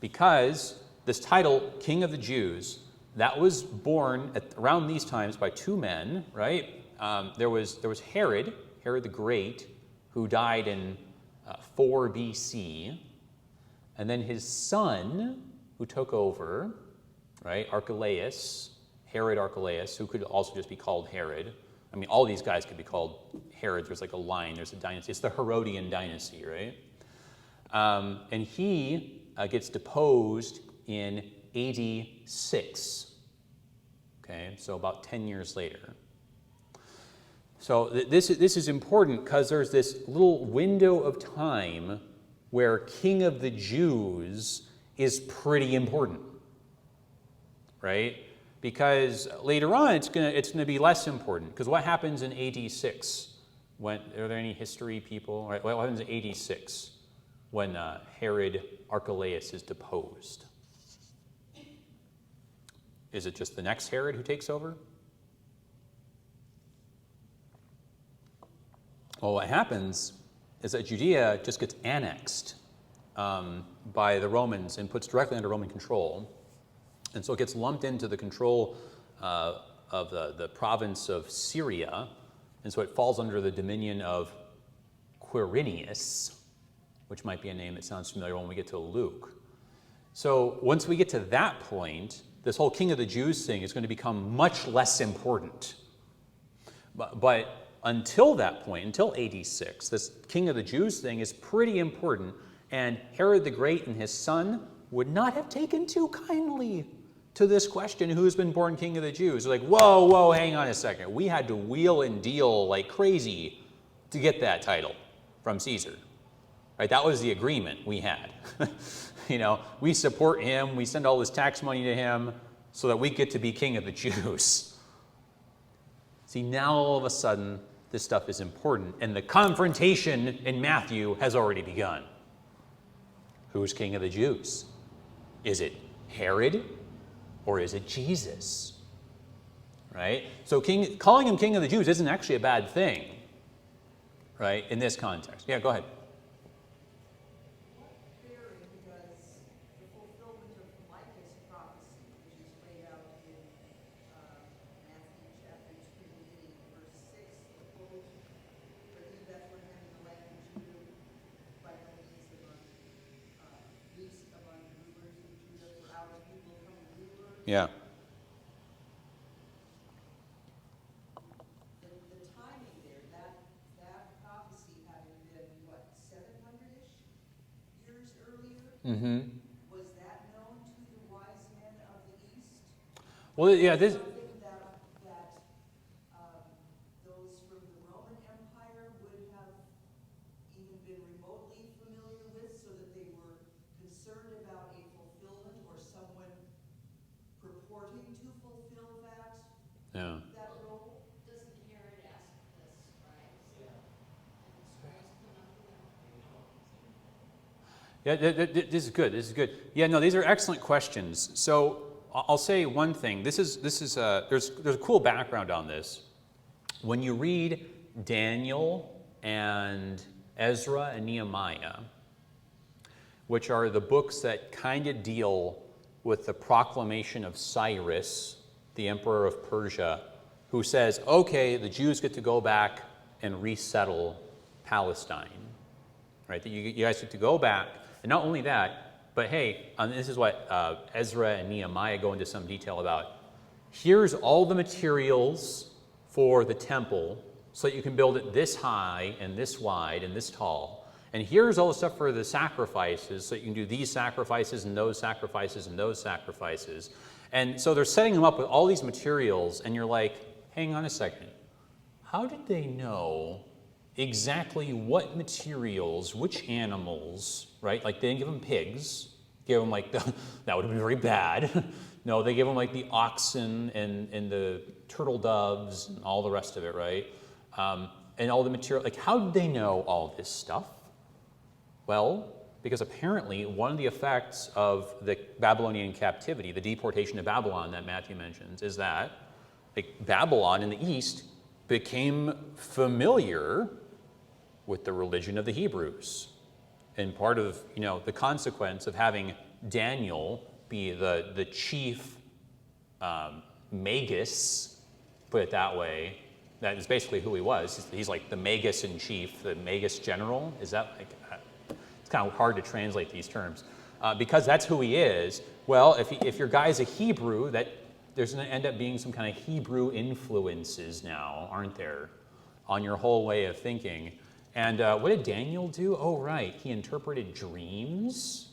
Because this title, King of the Jews, that was born around these times by two men, right? There was Herod the Great, who died in 4 BC. And then his son, who took over, right, Archelaus, Herod Archelaus, who could also just be called Herod. I mean, all these guys could be called Herod. There's like a line, there's a dynasty. It's the Herodian dynasty, right? And he gets deposed in AD 6. Okay, so about 10 years later. So this is important because there's this little window of time where King of the Jews is pretty important, right? Because later on it's gonna be less important. Because what happens in AD 6? Are there any history people? Right, what happens in AD 6 when Herod Archelaus is deposed? Is it just the next Herod who takes over? Well, what happens is that Judea just gets annexed by the Romans and puts directly under Roman control. And so it gets lumped into the control of the province of Syria. And so it falls under the dominion of Quirinius, which might be a name that sounds familiar when we get to Luke. So once we get to that point, this whole King of the Jews thing is going to become much less important. But until that point, until AD 6, this King of the Jews thing is pretty important, and Herod the Great and his son would not have taken too kindly to this question, who's been born King of the Jews? They're like, whoa, hang on a second. We had to wheel and deal like crazy to get that title from Caesar. Right? That was the agreement we had. We support him, we send all this tax money to him so that we get to be King of the Jews. See, now all of a sudden, this stuff is important, and the confrontation in Matthew has already begun. Who's King of the Jews? Is it Herod or is it Jesus? Right? So calling him King of the Jews isn't actually a bad thing, right, in this context. Yeah, go ahead. Yeah. The timing there, that prophecy having been, what, 700-ish years earlier? Mm-hmm. Was that Well, yeah, this. Something that those from the Roman Empire would have even been remotely familiar with, so that they were concerned about a fulfillment or someone purporting to fulfill Yeah. that role. Doesn't Herod ask the scribes? Yeah. And the scribes come up to them? Yeah, this is good. This is good. Yeah, no, these are excellent questions. So I'll say one thing. There's a cool background on this. When you read Daniel and Ezra and Nehemiah, which are the books that kind of deal with the proclamation of Cyrus, the emperor of Persia, who says, okay, the Jews get to go back and resettle Palestine. Right? That you guys get to go back. And not only that, but hey, this is what Ezra and Nehemiah go into some detail about. Here's all the materials for the temple so that you can build it this high and this wide and this tall. And here's all the stuff for the sacrifices so that you can do these sacrifices and those sacrifices and those sacrifices. And so they're setting them up with all these materials, and you're like, hang on a second. How did they know exactly what materials, which animals, right? Like they didn't give them pigs, give them like, that would have been very bad. No, they give them like the oxen and the turtle doves and all the rest of it, right? And all the material, like how did they know all this stuff? Well, because apparently one of the effects of the Babylonian captivity, the deportation to Babylon that Matthew mentions, is that like, Babylon in the East became familiar with the religion of the Hebrews. And part of the consequence of having Daniel be the chief magus, put it that way, that is basically who he was. He's like the magus in chief, the magus general. Is that like, it's kind of hard to translate these terms. Because that's who he is, well, if your guy's a Hebrew, that there's going to end up being some kind of Hebrew influences now, aren't there, on your whole way of thinking. And what did Daniel do? Oh, right, he interpreted dreams.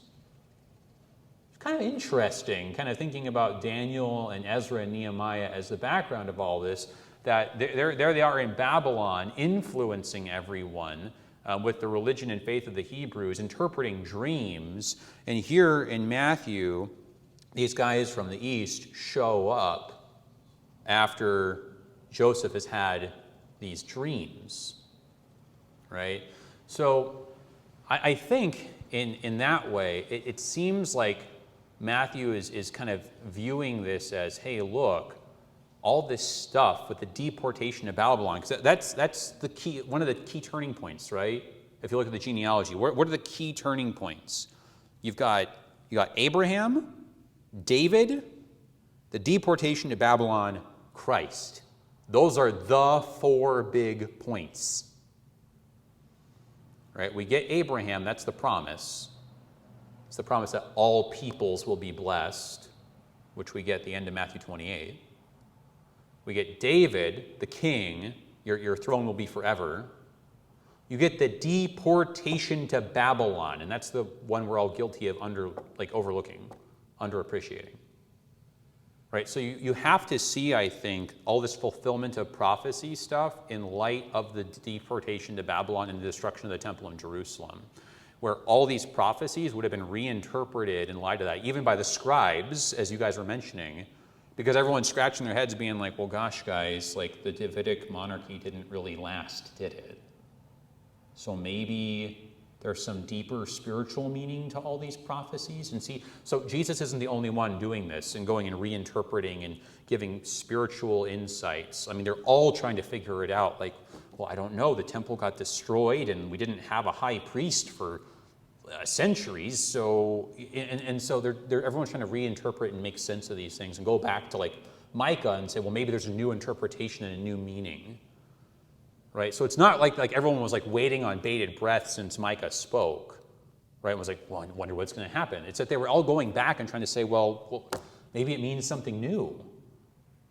It's kind of interesting, kind of thinking about Daniel and Ezra and Nehemiah as the background of all this, that there they are in Babylon, influencing everyone with the religion and faith of the Hebrews, interpreting dreams. And here in Matthew, these guys from the East show up after Joseph has had these dreams. Right? So I think in that way, it seems like Matthew is kind of viewing this as, hey, look, all this stuff with the deportation of Babylon, because that's the key, one of the key turning points, right? If you look at the genealogy, what are the key turning points? You got Abraham, David, the deportation to Babylon, Christ. Those are the 4 big points. Right? We get Abraham, that's the promise. It's the promise that all peoples will be blessed, which we get at the end of Matthew 28. We get David, the king, your throne will be forever. You get the deportation to Babylon, and that's the one we're all guilty of overlooking, underappreciating. Right? So you have to see, I think, all this fulfillment of prophecy stuff in light of the deportation to Babylon and the destruction of the temple in Jerusalem, where all these prophecies would have been reinterpreted in light of that, even by the scribes, as you guys were mentioning, because everyone's scratching their heads being like, well, gosh, guys, like the Davidic monarchy didn't really last, did it? So maybe there's some deeper spiritual meaning to all these prophecies. And see, so Jesus isn't the only one doing this and going and reinterpreting and giving spiritual insights. I mean, they're all trying to figure it out. Like, well, I don't know, the temple got destroyed and we didn't have a high priest for centuries. So, and so everyone's trying to reinterpret and make sense of these things and go back to like Micah and say, well, maybe there's a new interpretation and a new meaning. Right? So it's not like everyone was like waiting on bated breath since Micah spoke. Right? It was like, well, I wonder what's going to happen. It's that they were all going back and trying to say, well, maybe it means something new.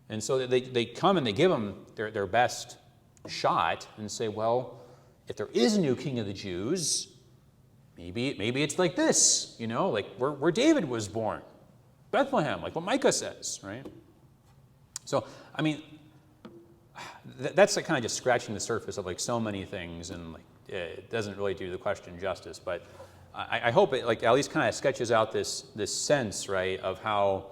And so they come and they give them their best shot and say, well, if there is a new king of the Jews, maybe it's like this, like where David was born, Bethlehem, like what Micah says, right? So, I mean, that's like kind of just scratching the surface of like so many things, and like it doesn't really do the question justice. But I hope it like at least kind of sketches out this sense, right, of how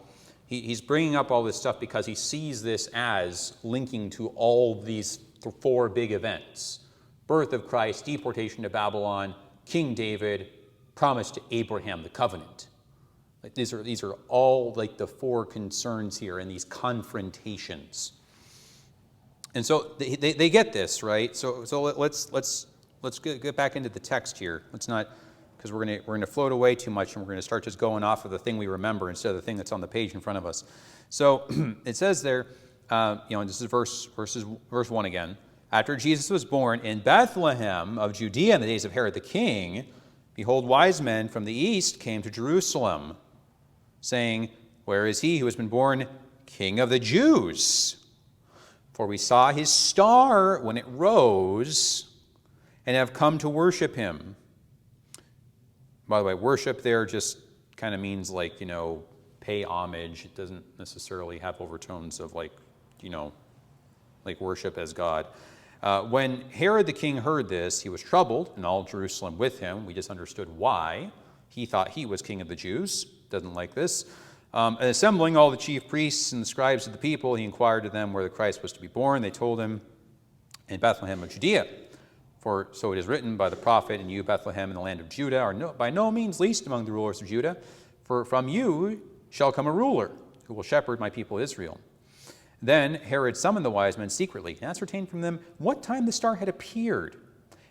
he's bringing up all this stuff because he sees this as linking to all these four big events: birth of Christ, deportation to Babylon, King David, promise to Abraham, the covenant. Like these are all like the four concerns here in these confrontations. And so they get this, right? So let's get back into the text here. Let's not, because we're gonna float away too much, and we're gonna start just going off of the thing we remember instead of the thing that's on the page in front of us. So it says there, this is verse 1 again. After Jesus was born in Bethlehem of Judea in the days of Herod the king, behold, wise men from the east came to Jerusalem, saying, "Where is he who has been born King of the Jews? For we saw his star when it rose, and have come to worship him." By the way, worship there just kind of means like, pay homage. It doesn't necessarily have overtones of like worship as God. When Herod the king heard this, he was troubled, and all Jerusalem with him. We just understood why. He thought he was king of the Jews. Doesn't like this. And assembling all the chief priests and the scribes of the people, he inquired of them where the Christ was to be born. They told him, "In Bethlehem of Judea. For so it is written by the prophet, and you, Bethlehem, in the land of Judah, are by no means least among the rulers of Judah. For from you shall come a ruler who will shepherd my people Israel." Then Herod summoned the wise men secretly and ascertained from them what time the star had appeared.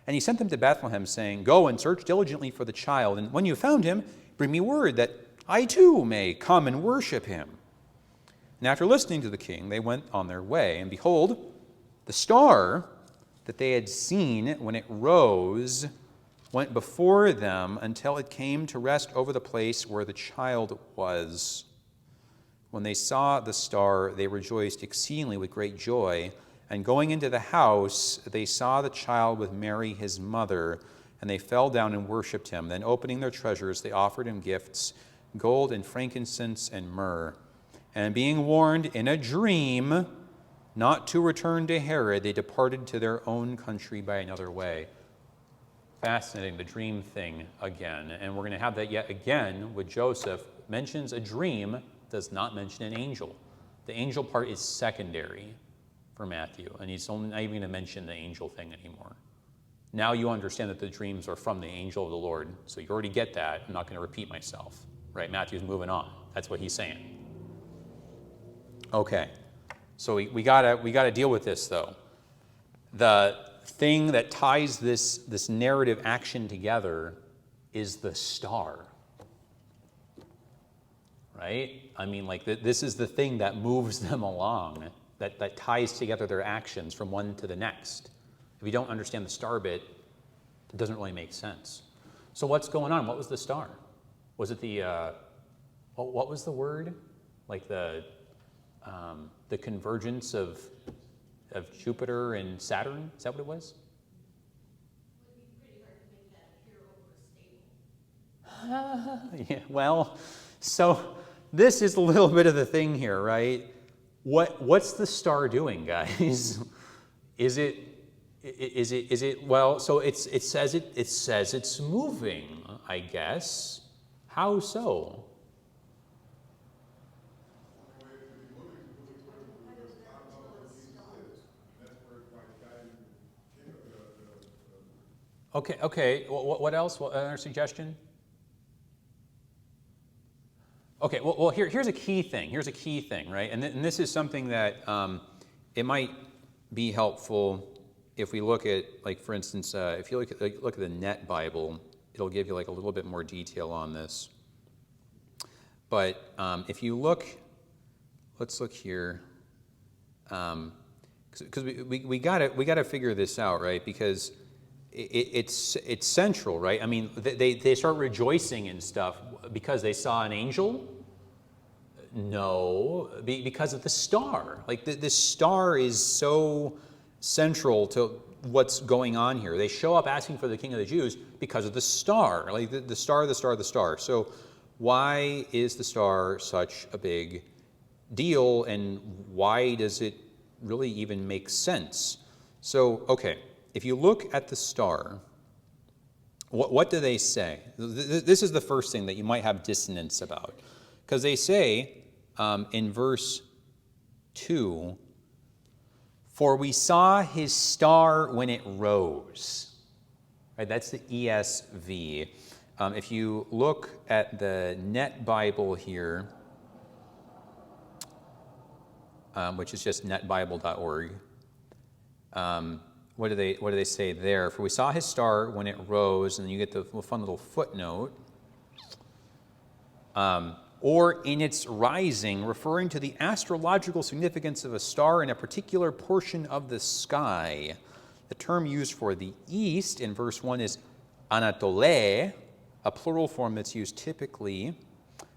And he sent them to Bethlehem, saying, "Go and search diligently for the child, and when you have found him, bring me word that I too may come and worship him." And after listening to the king, they went on their way. And behold, the star that they had seen when it rose went before them until it came to rest over the place where the child was. When they saw the star, they rejoiced exceedingly with great joy. And going into the house, they saw the child with Mary his mother, and they fell down and worshipped him. Then opening their treasures, they offered him gifts, gold and frankincense and myrrh. And being warned in a dream not to return to Herod, they departed to their own country by another way. Fascinating, the dream thing again. And we're going to have that yet again with Joseph. Mentions a dream, does not mention an angel. The angel part is secondary for Matthew, and he's only not even going to mention the angel thing anymore. Now you understand that the dreams are from the angel of the Lord, so you already get that. I'm not going to repeat myself. Right, Matthew's moving on. That's what he's saying. Okay, so we gotta deal with this though. The thing that ties this narrative action together is the star. Right? I mean, like this is the thing that moves them along, that ties together their actions from one to the next. If you don't understand the star bit, it doesn't really make sense. So what's going on? What was the star? Was it the, what was the word? Like the convergence of Jupiter and Saturn? Is that what it was? It would be pretty hard to make that appear over stable. Yeah, well, so this is a little bit of the thing here, right? What's the star doing, guys? Is it well, so it says it's moving, I guess. How so? Okay. What else? Another suggestion? Okay, well here's a key thing. Right? And this is something that it might be helpful if we look at, like, for instance, if you look at the Net Bible, it'll give you like a little bit more detail on this. But if you look, let's look here, because we gotta figure this out, right? Because it's central, right? I mean, they start rejoicing and stuff because they saw an angel. No, because of the star. Like this star is so central to what's going on here. They show up asking for the King of the Jews because of the star, like the star. So why is the star such a big deal, and why does it really even make sense? So, okay, if you look at the star, what do they say? This is the first thing that you might have dissonance about. Because they say in verse 2, "For we saw his star when it rose." Right, that's the ESV. If you look at the Net Bible here, which is just netbible.org, what do they say there? "For we saw his star when it rose," and then you get the fun little footnote. "Or in its rising," referring to the astrological significance of a star in a particular portion of the sky. The term used for the east in verse 1 is Anatole, a plural form that's used typically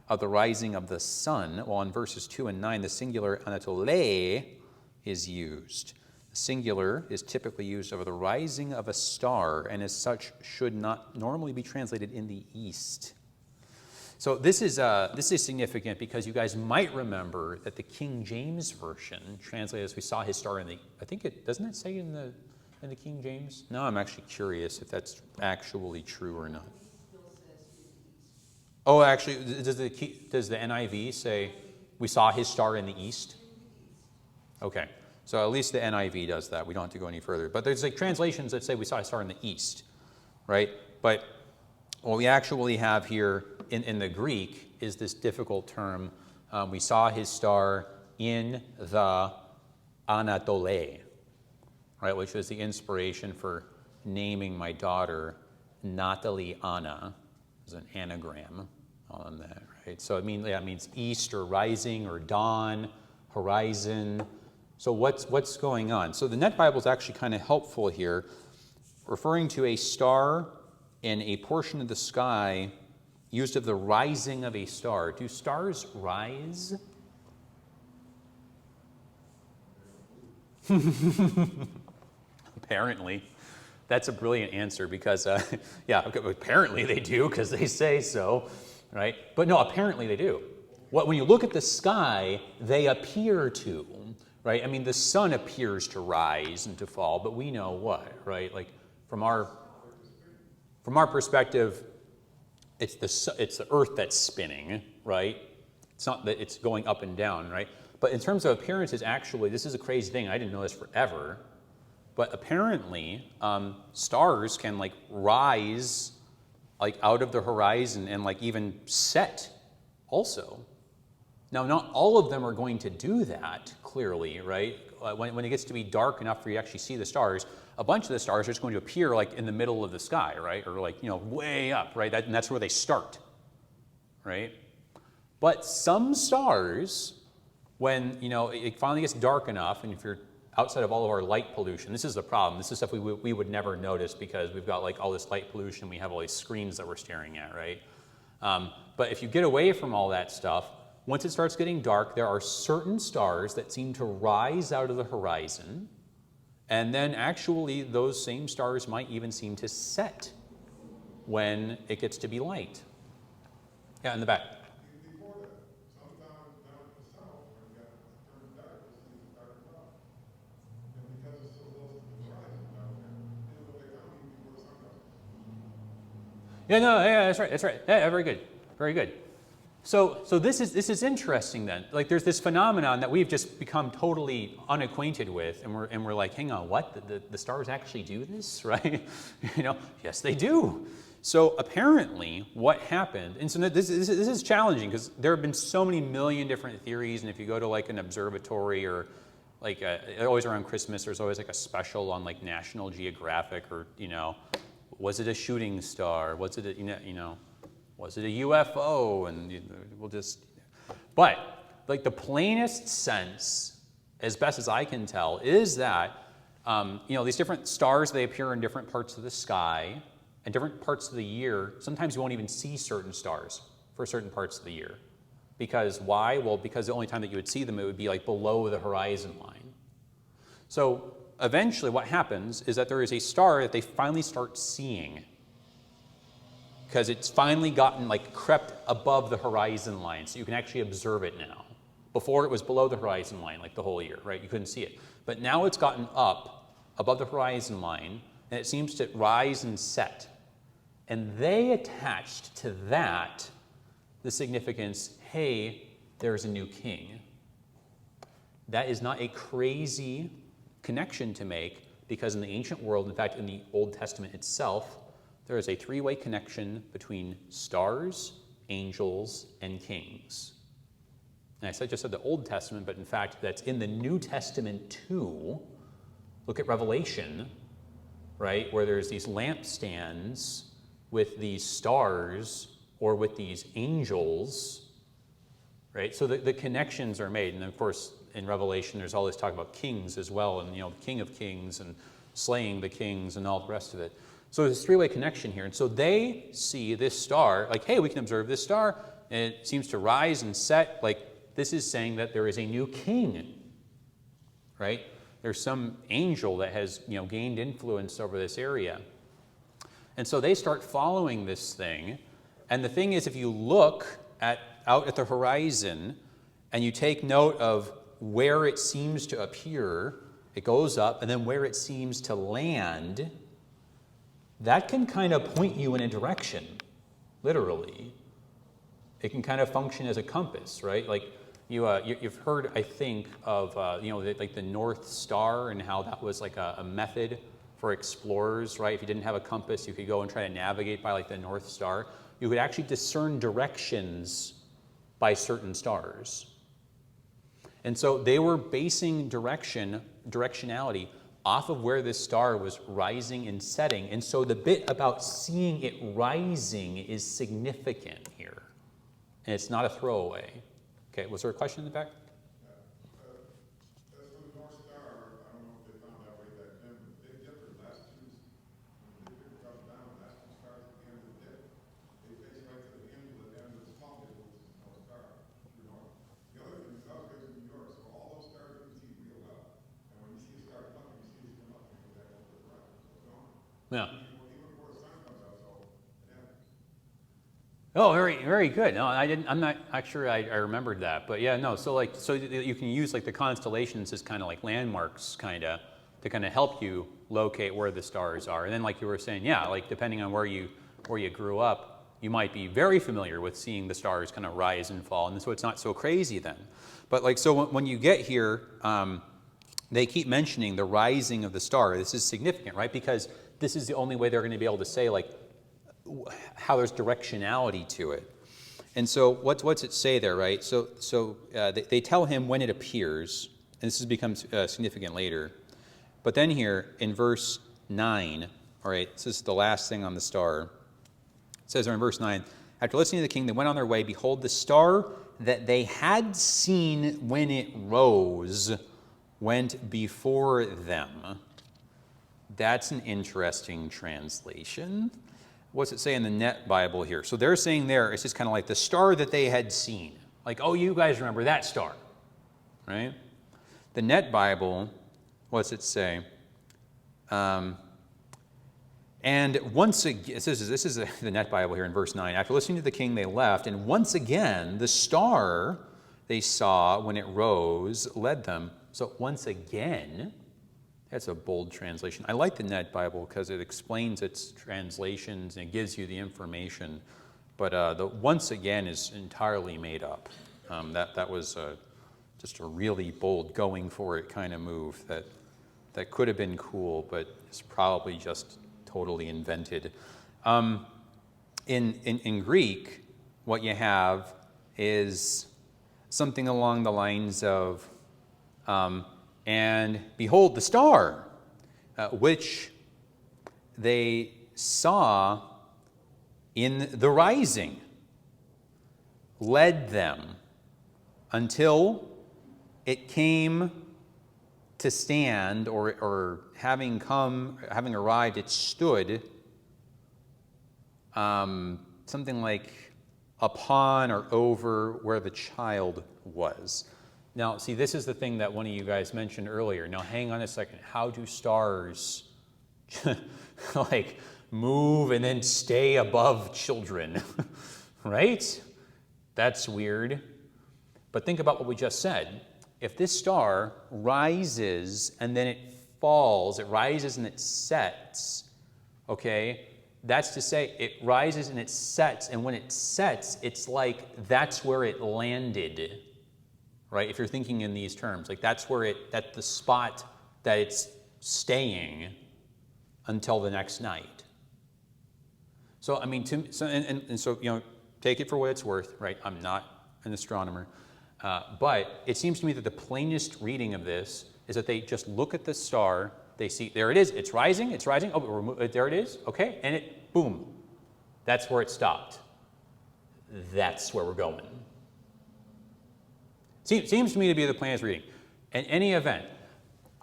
of the rising of the sun, while in verses 2 and 9, the singular Anatole is used. The singular is typically used of the rising of a star, and as such should not normally be translated in the east. So this is significant because you guys might remember that the King James Version translated as "we saw his star in the," I think doesn't it say in the King James? Now I'm actually curious if that's actually true or not. Oh, actually, does the NIV say "we saw his star in the east"? Okay, so at least the NIV does that. We don't have to go any further. But there's like translations that say "we saw his star in the east," right? But what we actually have here in the Greek is this difficult term. "We saw his star in the Anatole," right? Which was the inspiration for naming my daughter Natalie Anna, as an anagram on that, right? So it means east or rising or dawn, horizon. So what's going on? So the Net Bible is actually kind of helpful here, referring to a star in a portion of the sky used of the rising of a star. Do stars rise? Apparently. That's a brilliant answer because, apparently they do because they say so, right? But no, apparently they do. When you look at the sky, they appear to, right? I mean, the sun appears to rise and to fall, but we know what, right? Like from our perspective, it's the Earth that's spinning, right? It's not that it's going up and down, right? But in terms of appearances, actually, this is a crazy thing. I didn't know this forever. But apparently, stars can like rise like out of the horizon and like even set also. Now, not all of them are going to do that, clearly, right? When it gets to be dark enough for you to actually see the stars, a bunch of the stars are just going to appear like in the middle of the sky, right? Or like, way up, right? And that's where they start, right? But some stars, when, it finally gets dark enough, and if you're outside of all of our light pollution, this is the problem. This is stuff we would never notice because we've got like all this light pollution. We have all these screens that we're staring at, right? But if you get away from all that stuff, once it starts getting dark, there are certain stars that seem to rise out of the horizon, and then actually those same stars might even seem to set when it gets to be light. Yeah, in the back. Before that, sometimes down in the south, when it turns dark, you'll see the dark cloud. And because it's so close to the horizon down there, it'll wake up even before the sun comes. Yeah, that's right. Yeah, very good. Very good. So this is interesting then. Like there's this phenomenon that we've just become totally unacquainted with, and we're like, hang on, what? The stars actually do this, right? Yes, they do. So apparently, what happened? And so this is challenging because there have been so many million different theories, and if you go to like an observatory or like always around Christmas, there's always like a special on like National Geographic or was it a shooting star? Was it was it a UFO? And we'll just, but like the plainest sense, as best as I can tell, is that these different stars, they appear in different parts of the sky and different parts of the year. Sometimes you won't even see certain stars for certain parts of the year. Because why? Well, because the only time that you would see them, it would be like below the horizon line. So eventually what happens is that there is a star that they finally start seeing because it's finally gotten like crept above the horizon line, so you can actually observe it now. Before it was below the horizon line like the whole year, right? You couldn't see it. But now it's gotten up above the horizon line, and it seems to rise and set. And they attached to that the significance, hey, there's a new king. That is not a crazy connection to make, because in the ancient world, in fact, in the Old Testament itself, there is a three-way connection between stars, angels, and kings. And I just said the Old Testament, but in fact, that's in the New Testament too. Look at Revelation, right, where there's these lampstands with these stars or with these angels, right? So the connections are made. And of course, in Revelation, there's all this talk about kings as well, and, you know, the King of Kings and slaying the kings and all the rest of it. So there's this three-way connection here. And so they see this star, like, hey, we can observe this star, and it seems to rise and set. Like, this is saying that there is a new king, right? There's some angel that has, you know, gained influence over this area. And so they start following this thing. And the thing is, if you look out at the horizon and you take note of where it seems to appear, it goes up, and then where it seems to land, that can kind of point you in a direction, literally. It can kind of function as a compass, right? Like, you've heard, I think, of, like the North Star, and how that was like a method for explorers, right? If you didn't have a compass, you could go and try to navigate by like the North Star. You could actually discern directions by certain stars. And so they were basing directionality off of where this star was rising and setting. And so the bit about seeing it rising is significant here. And it's not a throwaway. Okay, was there a question in the back? As for the North Star, I don't know if they found that way back then, but they dipped their last two, when they dipped up down, the last two stars at the end of the dip, they face right to the end of the tunnel, which is the North Star, you know. The other thing is, I was raised in New York, so all those stars you can see real well. And when you see a star come, you see it come up and go back over the horizon, so it's gone. Yeah. Even before the sun comes out, so, yeah. Oh, very, very good. No, I'm not sure I remembered that, but yeah, no. So you can use like the constellations as kind of like landmarks, kind of, to kind of help you locate where the stars are. And then, like you were saying, yeah, like depending on where you grew up, you might be very familiar with seeing the stars kind of rise and fall, and so it's not so crazy then. But like, so when you get here, they keep mentioning the rising of the star. This is significant, right? Because this is the only way they're going to be able to say like how there's directionality to it. And so what's it say there, right? So they tell him when it appears, and this has become significant later. But then here in verse 9, all right, so this is the last thing on the star. It says there in verse 9, after listening to the king, they went on their way. Behold, the star that they had seen when it rose went before them. That's an interesting translation. What's it say in the Net Bible here? So they're saying there, it's just kind of like the star that they had seen. Like, oh, you guys remember that star, right? The Net Bible, what's it say? And once again, this is the Net Bible here in verse 9. After listening to the king, they left, and once again, the star they saw when it rose led them. So once again, that's a bold translation. I like the Net Bible because it explains its translations and it gives you the information. But the once again is entirely made up. That was just a really bold, going for it kind of move that could have been cool, but it's probably just totally invented. In Greek, what you have is something along the lines of, and behold the star, which they saw in the rising, led them until it came to stand, or having arrived, it stood, something like upon or over where the child was. Now, see, this is the thing that one of you guys mentioned earlier. Now, hang on a second. How do stars like move and then stay above children? Right? That's weird. But think about what we just said. If this star rises and then it falls, it rises and it sets, okay? That's to say it rises and it sets, and when it sets, it's like that's where it landed, right? If you're thinking in these terms, like that's the spot that it's staying until the next night. So, I mean, so, you know, take it for what it's worth, right? I'm not an astronomer. But it seems to me that the plainest reading of this is that they just look at the star, they see, there it is, it's rising, oh, there it is, okay, and it, boom, that's where it stopped. That's where we're going. Seems to me to be the plainest reading. In any event,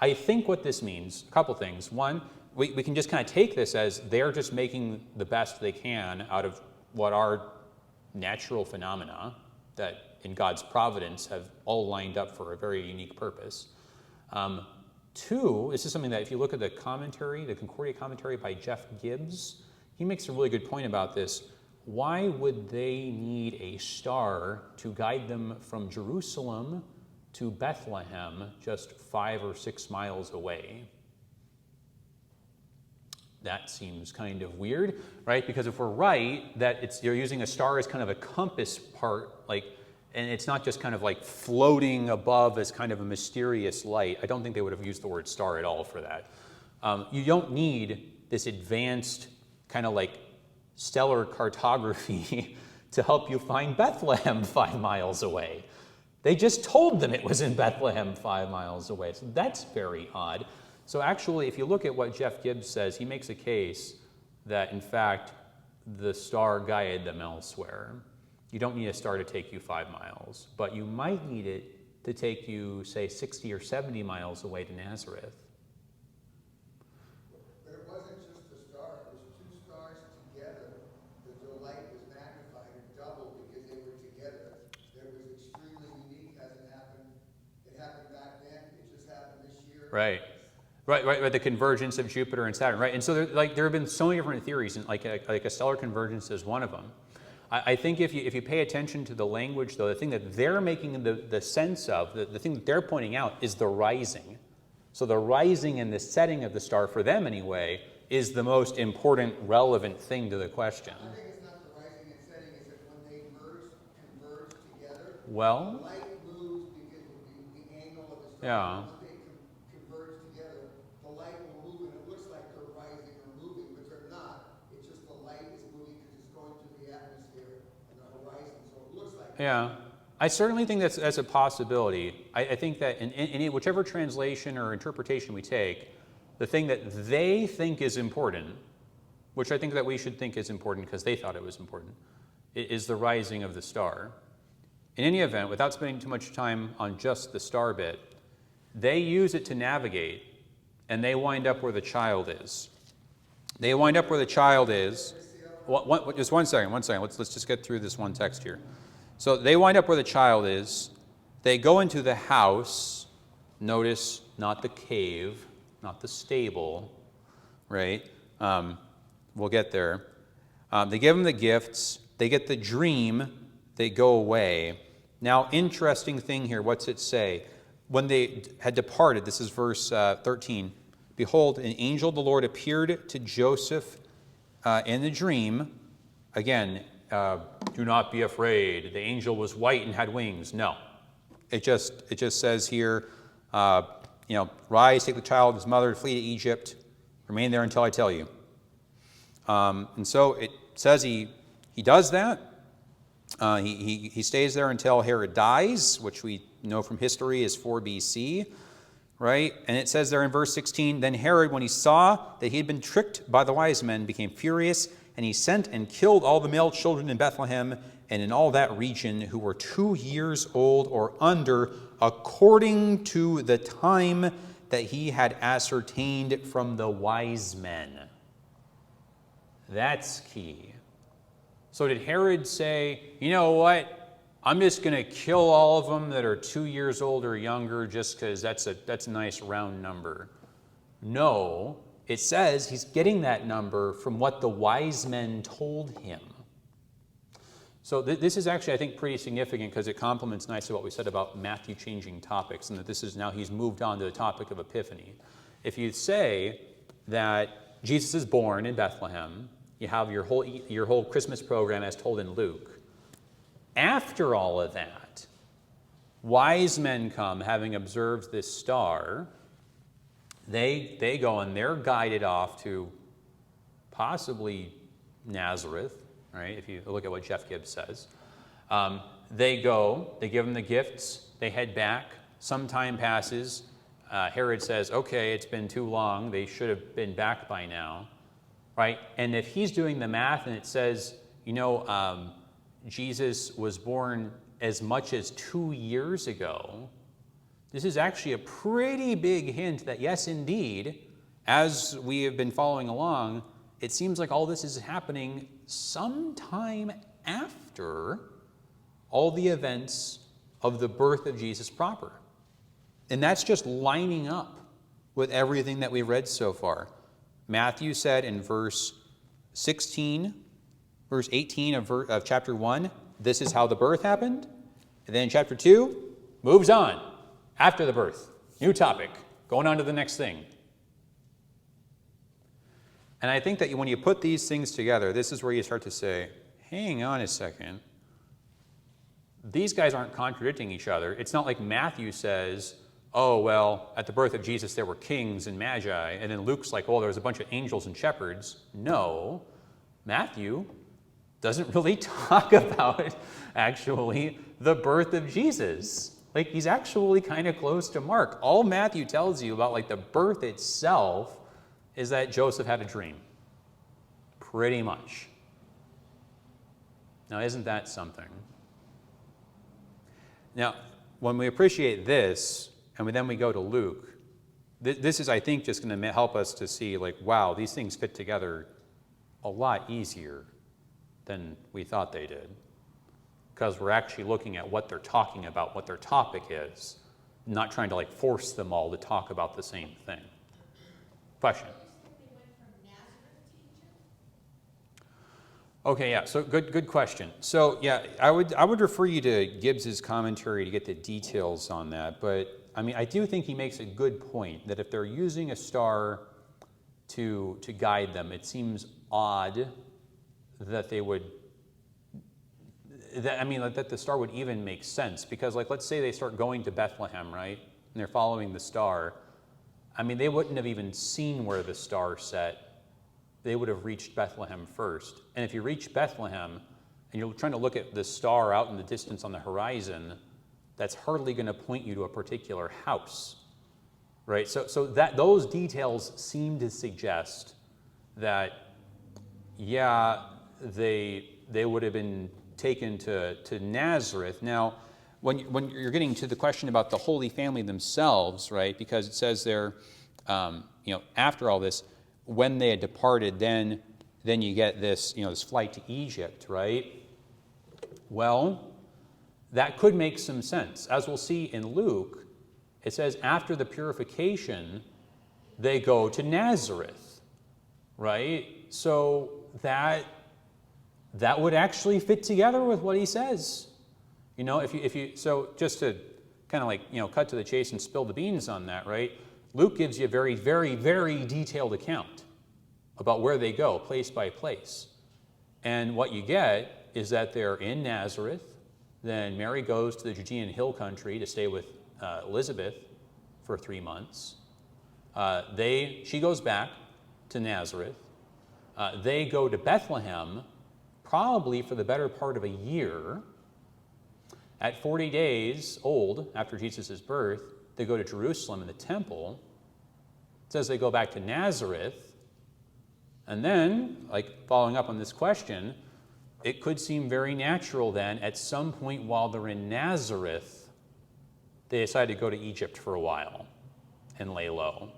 I think what this means, a couple things. One, we can just kind of take this as they're just making the best they can out of what are natural phenomena that in God's providence have all lined up for a very unique purpose. Two, this is something that if you look at the commentary, the Concordia commentary by Jeff Gibbs, he makes a really good point about this. Why would they need a star to guide them from Jerusalem to Bethlehem, just 5 or 6 miles away? That seems kind of weird, right? Because if we're right that you're using a star as kind of a compass part, like, and it's not just kind of like floating above as kind of a mysterious light. I don't think they would have used the word star at all for that. You don't need this advanced kind of like stellar cartography to help you find Bethlehem 5 miles away. They just told them it was in Bethlehem 5 miles away. So that's very odd. So actually, if you look at what Jeff Gibbs says, he makes a case that, in fact, the star guided them elsewhere. You don't need a star to take you 5 miles, but you might need it to take you, say, 60 or 70 miles away to Nazareth. But it wasn't just the star, it was 2 stars together that their light was magnified and doubled because they were together. That was extremely unique, hasn't happened. It happened back then, it just happened this year. Right. Right, the convergence of Jupiter and Saturn, right? And so there have been so many different theories, and like a stellar convergence is one of them. I think if you pay attention to the language, though, the thing that they're making the sense of, the thing that they're pointing out is the rising. So the rising and the setting of the star, for them anyway, is the most important, relevant thing to the question. I think it's not the rising and setting, it's that when they converge together, Well, the light moves because of the angle of the star. yeah. Once they converge together, the light will move, and it looks like they're rising or moving, but they're not. It's just the light is moving because it's going through the atmosphere and the horizon, so it looks like. Yeah, I certainly think that's a possibility. I think that in whichever translation or interpretation we take, the thing that they think is important, which I think that we should think is important because they thought it was important, is the rising of the star. In any event, without spending too much time on just the star bit, they use it to navigate, and they wind up where the child is. They wind up where the child is. Just one second. Let's just get through this one text here. So they wind up where the child is. They go into the house. Notice, not the cave, not the stable, right? We'll get there. They give them the gifts. They get the dream. They go away. Now, interesting thing here. What's it say? When they had departed, this is verse 13. Behold, an angel of the Lord appeared to Joseph in the dream. Again, do not be afraid. The angel was white and had wings. No. It just says here, rise, take the child and his mother, flee to Egypt. Remain there until I tell you. And so it says he does that. He stays there until Herod dies, which we know from history is 4 BC. Right? And it says there in verse 16, then Herod, when he saw that he had been tricked by the wise men, became furious, and he sent and killed all the male children in Bethlehem and in all that region who were 2 years old or under, according to the time that he had ascertained from the wise men. That's key. So did Herod say, you know what? I'm just going to kill all of them that are 2 years old or younger just because that's a nice round number. No, it says he's getting that number from what the wise men told him. So this is actually, I think, pretty significant because it complements nicely what we said about Matthew changing topics, and that this is now he's moved on to the topic of Epiphany. If you say that Jesus is born in Bethlehem, you have your whole Christmas program as told in Luke. After all of that, wise men come, having observed this star. They go and they're guided off to possibly Nazareth, right? If you look at what Jeff Gibbs says. They go, they give them the gifts, they head back. Some time passes. Herod says, okay, it's been too long. They should have been back by now, right? And if he's doing the math and it says, Jesus was born as much as 2 years ago, this is actually a pretty big hint that, yes, indeed, as we have been following along, it seems like all this is happening sometime after all the events of the birth of Jesus proper. And that's just lining up with everything that we've read so far. Matthew said in verse 18 of chapter 1, this is how the birth happened. And then chapter 2 moves on after the birth. New topic, going on to the next thing. And I think that when you put these things together, this is where you start to say, hang on a second. These guys aren't contradicting each other. It's not like Matthew says, oh, well, at the birth of Jesus there were kings and magi, and then Luke's like, oh, there was a bunch of angels and shepherds. No, Matthew doesn't really talk about, actually, the birth of Jesus. Like, he's actually kind of close to Mark. All Matthew tells you about, like, the birth itself is that Joseph had a dream. Pretty much. Now, isn't that something? Now, when we appreciate this, and then we go to Luke, this is, I think, just going to help us to see, like, wow, these things fit together a lot easier than we thought they did. Because we're actually looking at what they're talking about, what their topic is, not trying to, like, force them all to talk about the same thing. Question? They went from Nazareth to Egypt? Okay, yeah, so good question. So, yeah, I would refer you to Gibbs's commentary to get the details on that, but I mean, I do think he makes a good point that if they're using a star to guide them, it seems odd that they would, that the star would even make sense. Because, like, let's say they start going to Bethlehem, right? And they're following the star. I mean, they wouldn't have even seen where the star set. They would have reached Bethlehem first. And if you reach Bethlehem and you're trying to look at the star out in the distance on the horizon, that's hardly going to point you to a particular house, right? So that those details seem to suggest that, yeah, they would have been taken to Nazareth. Now, when you're getting to the question about the Holy Family themselves, right? Because it says there, after all this, when they had departed, then you get this, this flight to Egypt, right? Well, that could make some sense. As we'll see in Luke, it says after the purification, they go to Nazareth, right? So that would actually fit together with what he says. So just to kind of like, cut to the chase and spill the beans on that, right? Luke gives you a very, very, very detailed account about where they go, place by place. And what you get is that they're in Nazareth. Then Mary goes to the Judean hill country to stay with Elizabeth for 3 months. She goes back to Nazareth. They go to Bethlehem probably for the better part of a year. At 40 days old, after Jesus' birth, they go to Jerusalem in the temple. It says they go back to Nazareth. And then, like, following up on this question, it could seem very natural then, at some point while they're in Nazareth, they decide to go to Egypt for a while and lay low.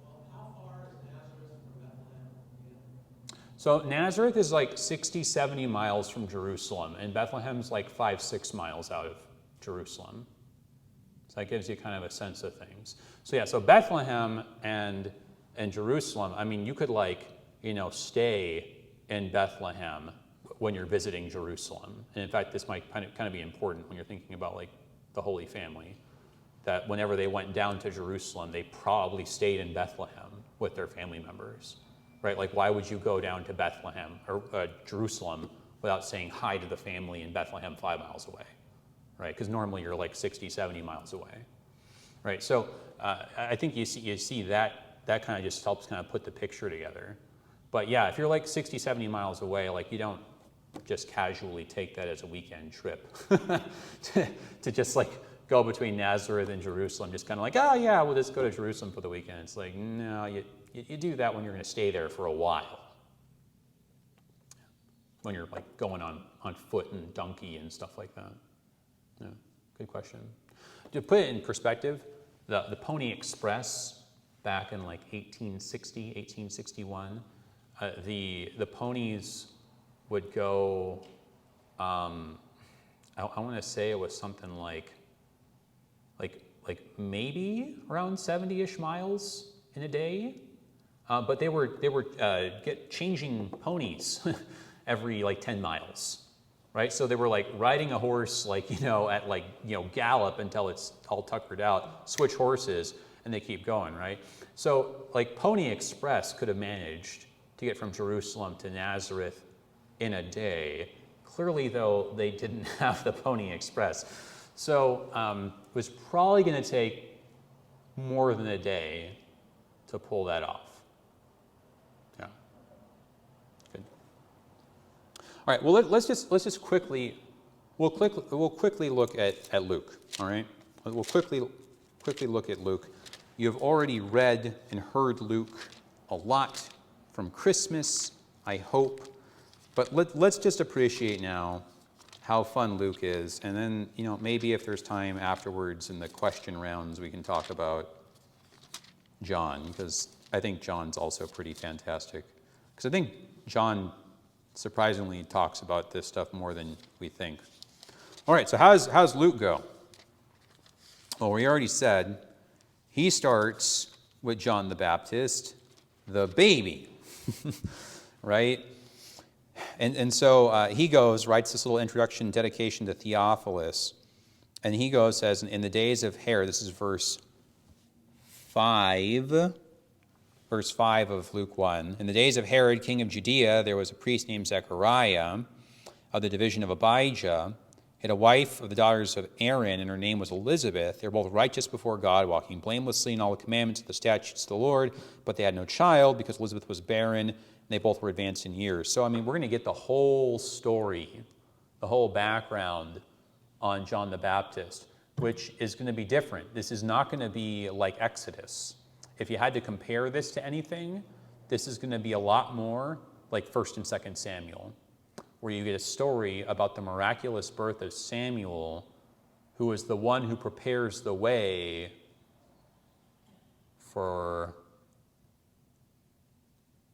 Well, how far is Nazareth from Bethlehem? So Nazareth is like 60, 70 miles from Jerusalem, and Bethlehem's like 5, 6 miles out of Jerusalem. So that gives you kind of a sense of things. So yeah, so Bethlehem and Jerusalem, I mean, you could stay in Bethlehem when you're visiting Jerusalem. And in fact, this might kind of be important when you're thinking about like the Holy Family, that whenever they went down to Jerusalem, they probably stayed in Bethlehem with their family members, right? Like, why would you go down to Bethlehem or Jerusalem without saying hi to the family in Bethlehem 5 miles away, right? Because normally you're like 60, 70 miles away, right? So I think you see that kind of just helps kind of put the picture together. But yeah, if you're like 60, 70 miles away, like you don't just casually take that as a weekend trip to just like go between Nazareth and Jerusalem, just kind of like, oh yeah, we'll just go to Jerusalem for the weekend. It's like, no, you do that when you're going to stay there for a while. When you're like going on foot and donkey and stuff like that. Yeah, good question. To put it in perspective, the Pony Express back in like 1860, 1861, the ponies would go, I want to say it was something like maybe around 70-ish miles in a day, but they were changing ponies every like 10 miles, right? So they were like riding a horse like, at like, gallop until it's all tuckered out, switch horses, and they keep going, right? So like Pony Express could have managed to get from Jerusalem to Nazareth in a day. Clearly, though, they didn't have the Pony Express. So it was probably going to take more than a day to pull that off. Yeah. Good. All right. Well, let's just quickly we'll quickly look at Luke. All right. We'll quickly look at Luke. You've already read and heard Luke a lot from Christmas, I hope. But let's just appreciate now how fun Luke is, and then maybe if there's time afterwards in the question rounds, we can talk about John, because I think John's also pretty fantastic. Because I think John surprisingly talks about this stuff more than we think. All right, so how's Luke go? Well, we already said he starts with John the Baptist, the baby, right? And so he goes, writes this little introduction, dedication to Theophilus, and he goes, says, in the days of Herod, this is verse 5 of Luke 1. In the days of Herod, king of Judea, there was a priest named Zechariah of the division of Abijah. He had a wife of the daughters of Aaron, and her name was Elizabeth. They were both righteous before God, walking blamelessly in all the commandments of the statutes of the Lord, but they had no child because Elizabeth was barren. They both were advanced in years. So, we're going to get the whole story, the whole background on John the Baptist, which is going to be different. This is not going to be like Exodus. If you had to compare this to anything, this is going to be a lot more like 1st and 2nd Samuel, where you get a story about the miraculous birth of Samuel, who is the one who prepares the way for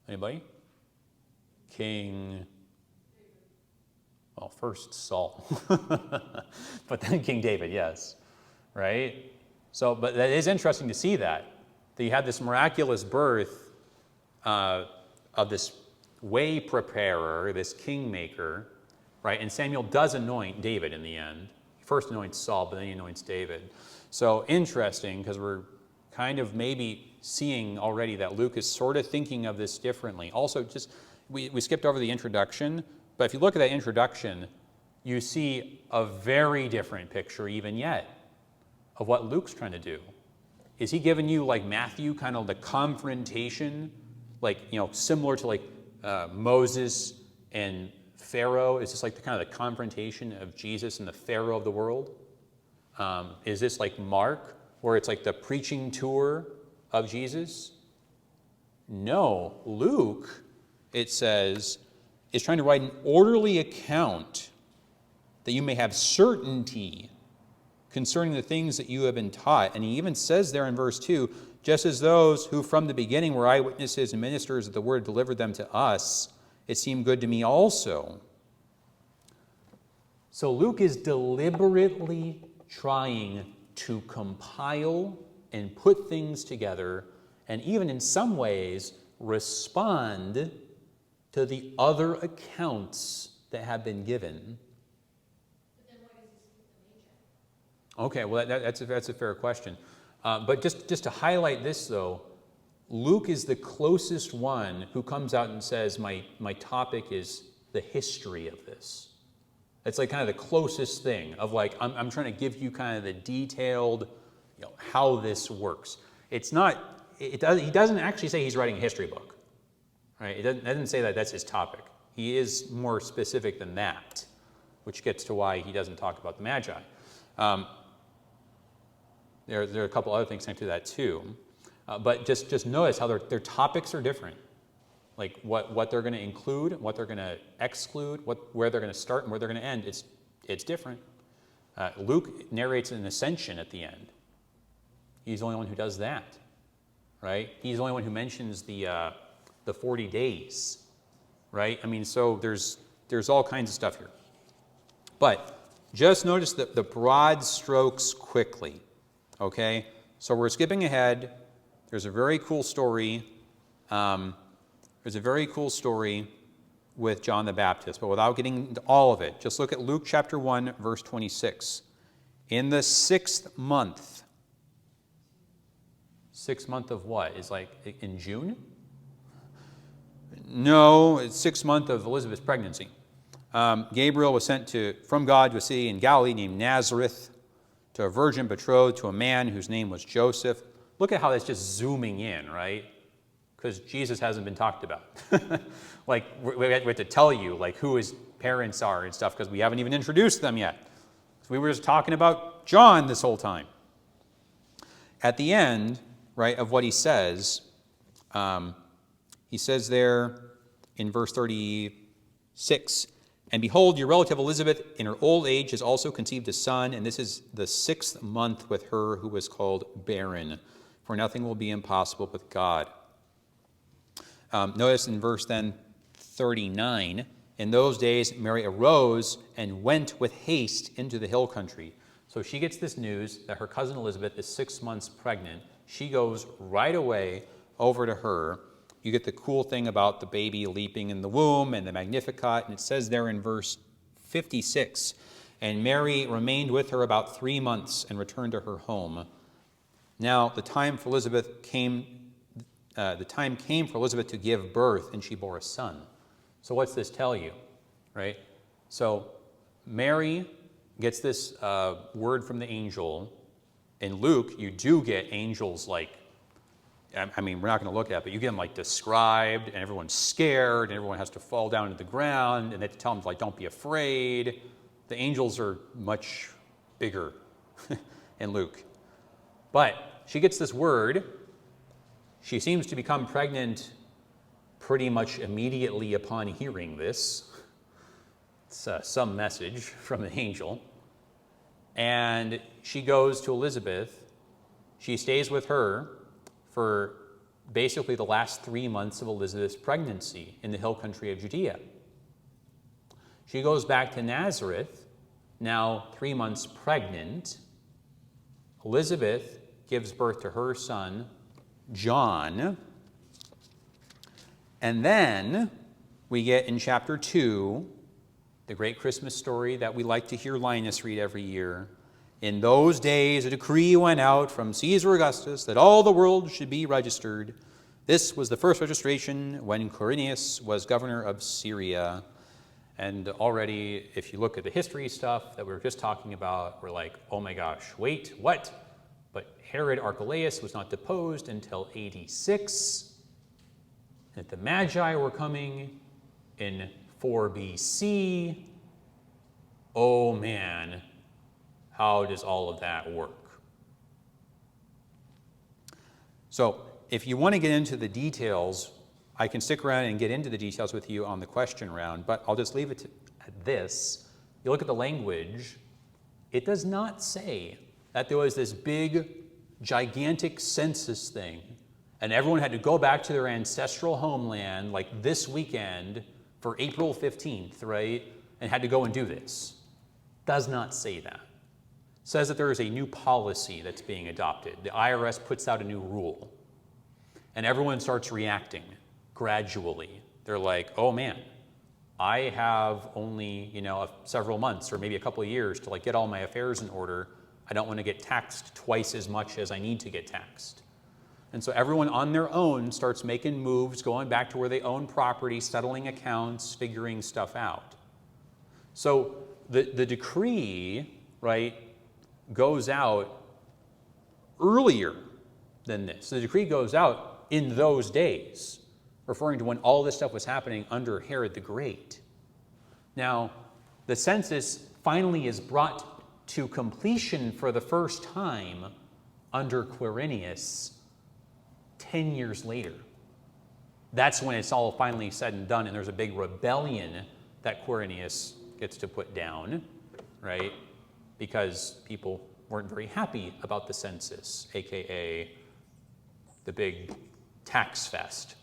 anybody? King, well, first Saul, but then King David, yes, right? So, but that is interesting to see that you had this miraculous birth of this way preparer, this kingmaker, right? And Samuel does anoint David in the end. He first anoints Saul, but then he anoints David. So interesting, because we're kind of maybe seeing already that Luke is sort of thinking of this differently. Also, just we skipped over the introduction, but if you look at that introduction, you see a very different picture even yet of what Luke's trying to do. Is he giving you, like Matthew, kind of the confrontation, like, similar to like Moses and Pharaoh? Is this like the kind of the confrontation of Jesus and the Pharaoh of the world? Is this like Mark, where it's like the preaching tour of Jesus? No, Luke, it says, is trying to write an orderly account that you may have certainty concerning the things that you have been taught. And he even says there in verse 2, just as those who from the beginning were eyewitnesses and ministers of the word delivered them to us, it seemed good to me also. So Luke is deliberately trying to compile and put things together, and even in some ways respond to the other accounts that have been given. But then why does he skip the Magi? Okay, well, that's a fair question. But just to highlight this, though, Luke is the closest one who comes out and says, my topic is the history of this. It's like kind of the closest thing of like, I'm trying to give you kind of the detailed, how this works. It's not, he doesn't actually say he's writing a history book, right? It doesn't say that that's his topic. He is more specific than that, which gets to why he doesn't talk about the Magi. There are a couple other things to that too. But just notice how their topics are different. Like what they're going to include, what they're going to exclude, where they're going to start and where they're going to end. It's different. Luke narrates an ascension at the end. He's the only one who does that, right? He's the only one who mentions the 40 days, right? I mean, so there's all kinds of stuff here. But just notice the broad strokes quickly, okay? So we're skipping ahead. There's a very cool story. There's a very cool story with John the Baptist, but without getting into all of it, just look at Luke chapter 1, verse 26. In the 6th month. 6th month of what? Is like in June? No, it's 6th month of Elizabeth's pregnancy. Gabriel was sent from God to a city in Galilee named Nazareth, to a virgin betrothed to a man whose name was Joseph. Look at how that's just zooming in, right? Because Jesus hasn't been talked about. Like, we have to tell you, like, who his parents are and stuff, because we haven't even introduced them yet. So we were just talking about John this whole time. At the end, right, of what he says there in verse 36, and behold, your relative Elizabeth in her old age has also conceived a son, and this is the 6th month with her who was called barren, for nothing will be impossible with God. Notice in verse then 39, in those days Mary arose and went with haste into the hill country. So she gets this news that her cousin Elizabeth is 6 months pregnant. She goes right away over to her. You get the cool thing about the baby leaping in the womb and the Magnificat, and it says there in verse 56, and Mary remained with her about 3 months and returned to her home. Now the time came for Elizabeth to give birth, and she bore a son. So what's this tell you, right? So Mary gets this word from the angel. In Luke, you do get angels like, I mean, we're not going to look at it, but you get them like described, and everyone's scared, and everyone has to fall down to the ground, and they have to tell them, like, don't be afraid. The angels are much bigger in Luke. But she gets this word. She seems to become pregnant pretty much immediately upon hearing this. It's some message from the angel. And she goes to Elizabeth. She stays with her for basically the last 3 months of Elizabeth's pregnancy in the hill country of Judea. She goes back to Nazareth, now 3 months pregnant. Elizabeth gives birth to her son, John. And then we get in chapter 2, the great Christmas story that we like to hear Linus read every year. In those days, a decree went out from Caesar Augustus that all the world should be registered. This was the first registration when Quirinius was governor of Syria. And already, if you look at the history stuff that we were just talking about, we're like, oh my gosh, wait, what? But Herod Archelaus was not deposed until 86. And the Magi were coming in 4 BC. Oh man, how does all of that work? So if you want to get into the details, I can stick around and get into the details with you on the question round, but I'll just leave it at this. You look at the language, it does not say that there was this big, gigantic census thing, and everyone had to go back to their ancestral homeland like this weekend for April 15th, right? And had to go and do this. Does not say that. Says that there is a new policy that's being adopted. The IRS puts out a new rule. And everyone starts reacting gradually. They're like, oh man, I have only, several months or maybe a couple of years to like get all my affairs in order. I don't want to get taxed twice as much as I need to get taxed. And so everyone on their own starts making moves, going back to where they own property, settling accounts, figuring stuff out. So the decree, right, goes out earlier than this. The decree goes out in those days, referring to when all this stuff was happening under Herod the Great. Now, the census finally is brought to completion for the first time under Quirinius 10 years later. That's when it's all finally said and done, and there's a big rebellion that Quirinius gets to put down, right? Because people weren't very happy about the census, aka the big tax fest.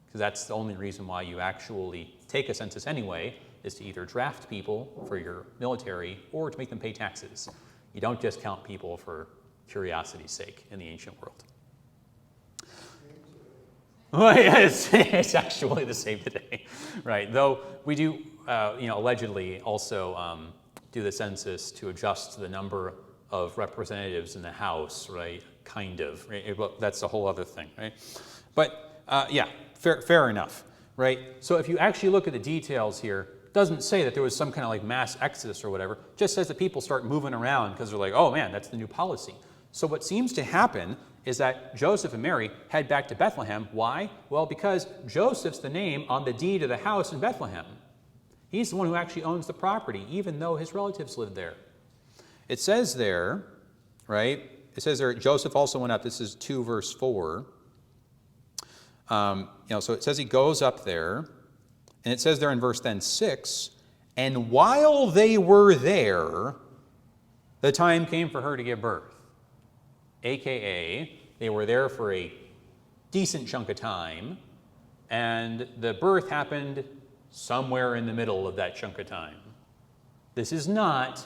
Because that's the only reason why you actually take a census anyway, is to either draft people for your military or to make them pay taxes. You don't just count people for curiosity's sake in the ancient world. Well, yeah, it's actually the same today, right? Though we do, allegedly also do the census to adjust the number of representatives in the House, right? Kind of. Right? Well, that's a whole other thing, right? But yeah, fair enough, right? So if you actually look at the details here, it doesn't say that there was some kind of like mass exodus or whatever. It just says that people start moving around because they're like, oh man, that's the new policy. So what seems to happen is that Joseph and Mary head back to Bethlehem. Why? Well, because Joseph's the name on the deed of the house in Bethlehem. He's the one who actually owns the property, even though his relatives lived there. It says there, right? It says there, Joseph also went up. This is 2 verse 4. So it says he goes up there. And it says there in verse then 6, and while they were there, the time came for her to give birth. AKA, they were there for a decent chunk of time, and the birth happened somewhere in the middle of that chunk of time. This is not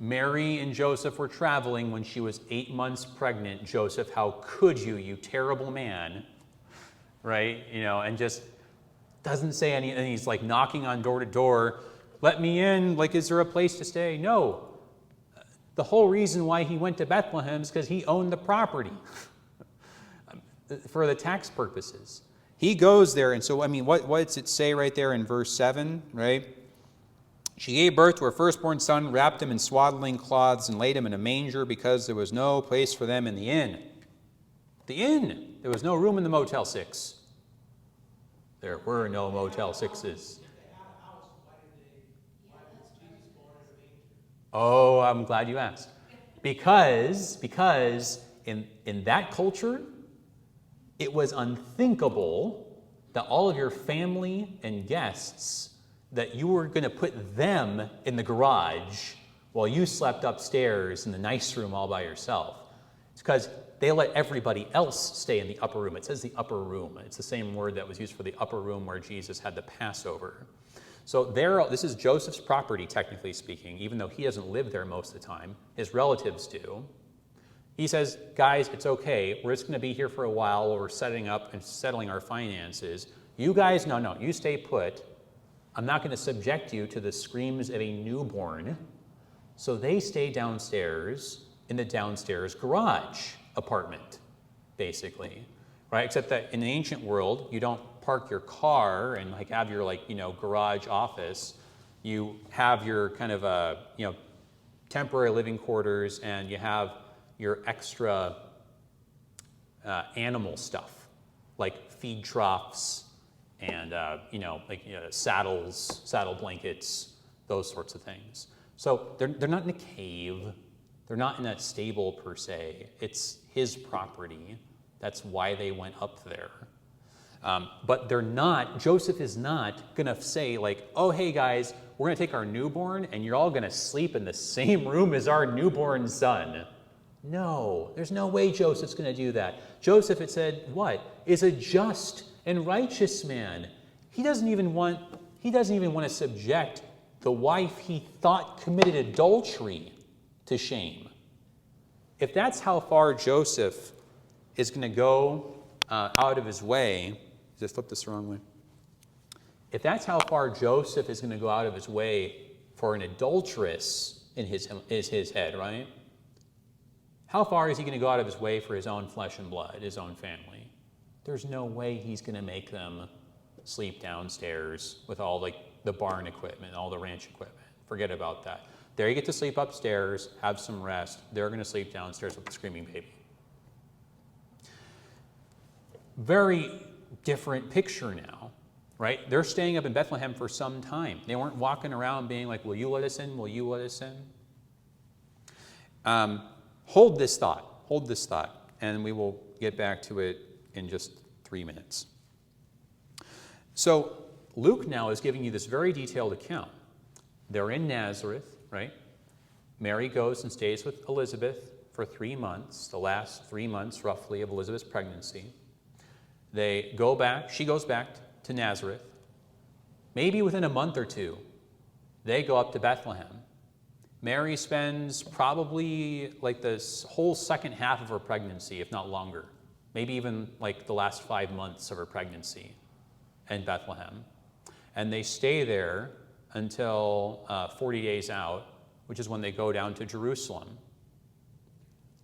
Mary and Joseph were traveling when she was 8 months pregnant. Joseph, how could you, you terrible man, right? And just doesn't say anything. He's like knocking on door to door, let me in, like, is there a place to stay? No. The whole reason why he went to Bethlehem is because he owned the property for the tax purposes. He goes there, and so, what does it say right there in verse 7, right? She gave birth to her firstborn son, wrapped him in swaddling cloths, and laid him in a manger because there was no place for them in the inn. The inn! There was no room in the Motel 6. There were no Motel 6s. If they had a house, why was Jesus born in a manger? Oh, I'm glad you asked. Because in that culture, it was unthinkable that all of your family and guests, that you were going to put them in the garage while you slept upstairs in the nice room all by yourself. It's because they let everybody else stay in the upper room. It says the upper room. It's the same word that was used for the upper room where Jesus had the Passover. So this is Joseph's property, technically speaking, even though he doesn't live there most of the time. His relatives do. He says, guys, it's okay. We're just going to be here for a while while we're setting up and settling our finances. You guys, no, you stay put. I'm not going to subject you to the screams of a newborn. So they stay downstairs in the downstairs garage apartment, basically, right? Except that in the ancient world, you don't park your car and like have your garage office. You have your kind of temporary living quarters, and you have your extra animal stuff like feed troughs and saddles, saddle blankets, those sorts of things. So they're not in a cave. They're not in a stable per se. It's his property. That's why they went up there. But Joseph is not going to say like, oh, hey guys, we're going to take our newborn and you're all going to sleep in the same room as our newborn son. No, there's no way Joseph's going to do that. Joseph, it said, is a just and righteous man. He doesn't even want to subject the wife he thought committed adultery to shame. If that's how far Joseph is going to go out of his way, just flip this the wrong way. If that's how far Joseph is going to go out of his way for an adulteress in his head, right? How far is he going to go out of his way for his own flesh and blood, his own family? There's no way he's going to make them sleep downstairs with all the barn equipment, all the ranch equipment. Forget about that. They get to sleep upstairs, have some rest. They're going to sleep downstairs with the screaming baby. Very different picture now, right? They're staying up in Bethlehem for some time. They weren't walking around being like, will you let us in? Will you let us in? Hold this thought, and we will get back to it in just 3 minutes. So Luke now is giving you this very detailed account. They're in Nazareth, right? Mary goes and stays with Elizabeth for 3 months, the last 3 months roughly of Elizabeth's pregnancy. They go back, she goes back to Nazareth. Maybe within a month or two, they go up to Bethlehem. Mary spends probably like this whole second half of her pregnancy, if not longer. Maybe even like the last 5 months of her pregnancy in Bethlehem. And they stay there until 40 days out, which is when they go down to Jerusalem.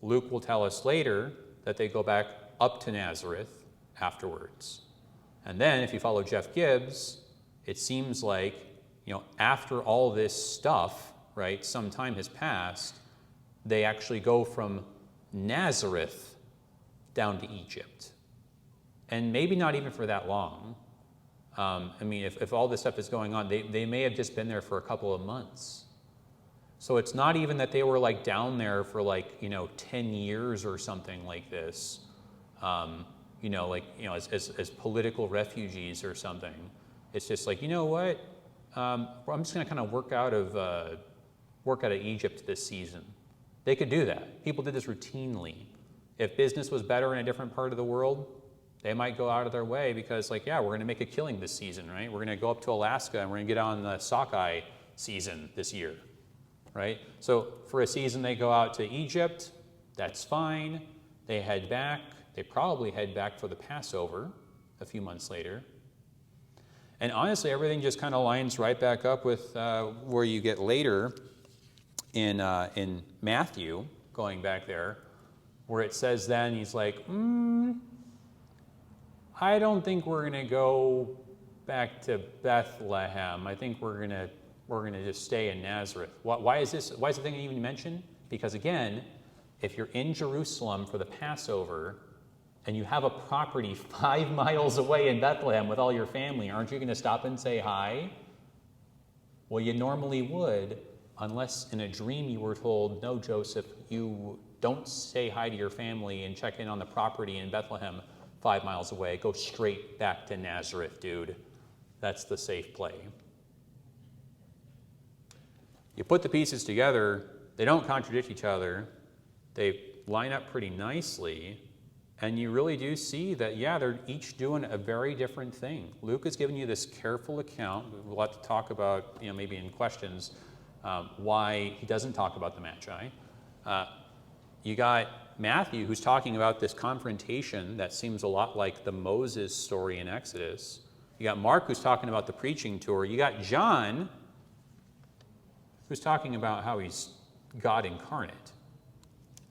Luke will tell us later that they go back up to Nazareth afterwards. And then, if you follow Jeff Gibbs, it seems like, after all this stuff, right, some time has passed, they actually go from Nazareth down to Egypt. And maybe not even for that long. If all this stuff is going on, they may have just been there for a couple of months. So it's not even that they were down there for 10 years or something like this, as political refugees or something. It's just I'm just going to kind of work out of Egypt this season. They could do that. People did this routinely. If business was better in a different part of the world, they might go out of their way because, we're going to make a killing this season, right? We're going to go up to Alaska and we're going to get on the sockeye season this year, right? So for a season, they go out to Egypt. That's fine. They head back. They probably head back for the Passover a few months later. And honestly, everything just kind of lines right back up with where you get later in Matthew, going back there, where it says then he's like, I don't think we're going to go back to Bethlehem. I think we're going to just stay in Nazareth. Why is this? Why is the thing even mentioned? Because again, if you're in Jerusalem for the Passover and you have a property 5 miles away in Bethlehem with all your family, aren't you going to stop and say hi? Well, you normally would, unless in a dream you were told, no, Joseph, you don't say hi to your family and check in on the property in Bethlehem 5 miles away. Go straight back to Nazareth, dude. That's the safe play. You put the pieces together, they don't contradict each other. They line up pretty nicely. And you really do see that, they're each doing a very different thing. Luke has given you this careful account. We'll have to talk about, maybe in questions, why he doesn't talk about the Magi. You got Matthew, who's talking about this confrontation that seems a lot like the Moses story in Exodus. You got Mark, who's talking about the preaching tour. You got John, who's talking about how he's God incarnate.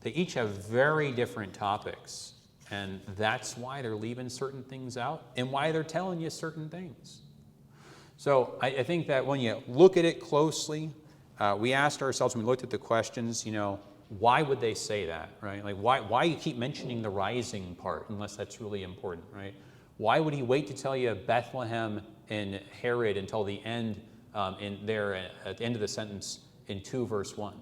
They each have very different topics, and that's why they're leaving certain things out and why they're telling you certain things. So I think that when you look at it closely, we asked ourselves when we looked at the questions, why would they say that, right? Why you keep mentioning the rising part unless that's really important, right? Why would he wait to tell you Bethlehem and Herod until the end at the end of the sentence in 2 verse 1,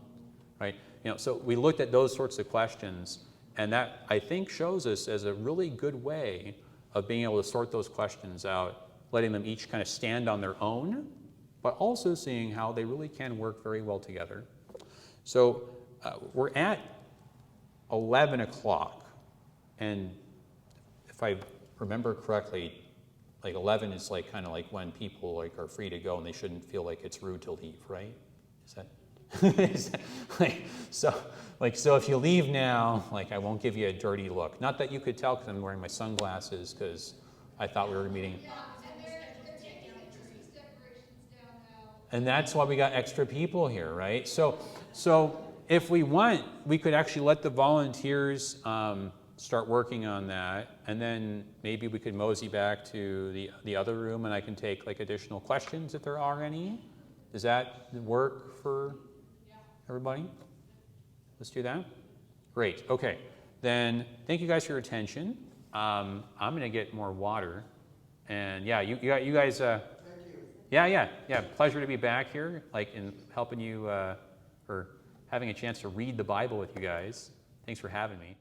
right? So we looked at those sorts of questions, and that, I think, shows us as a really good way of being able to sort those questions out, letting them each kind of stand on their own, but also seeing how they really can work very well together. So we're at 11 o'clock, and if I remember correctly, 11 is kind of when people are free to go and they shouldn't feel like it's rude to leave, right? Is that? So if you leave now, I won't give you a dirty look. Not that you could tell because I'm wearing my sunglasses because I thought we were meeting. Yeah, and they're taking And that's why we got extra people here, right? So if we want, we could actually let the volunteers start working on that, and then maybe we could mosey back to the other room, and I can take like additional questions if there are any. Does that work for everybody? Let's do that. Great. Okay. Then thank you guys for your attention. I'm going to get more water, and yeah, you guys. Thank you. Yeah. Pleasure to be back here, like in helping you or having a chance to read the Bible with you guys. Thanks for having me.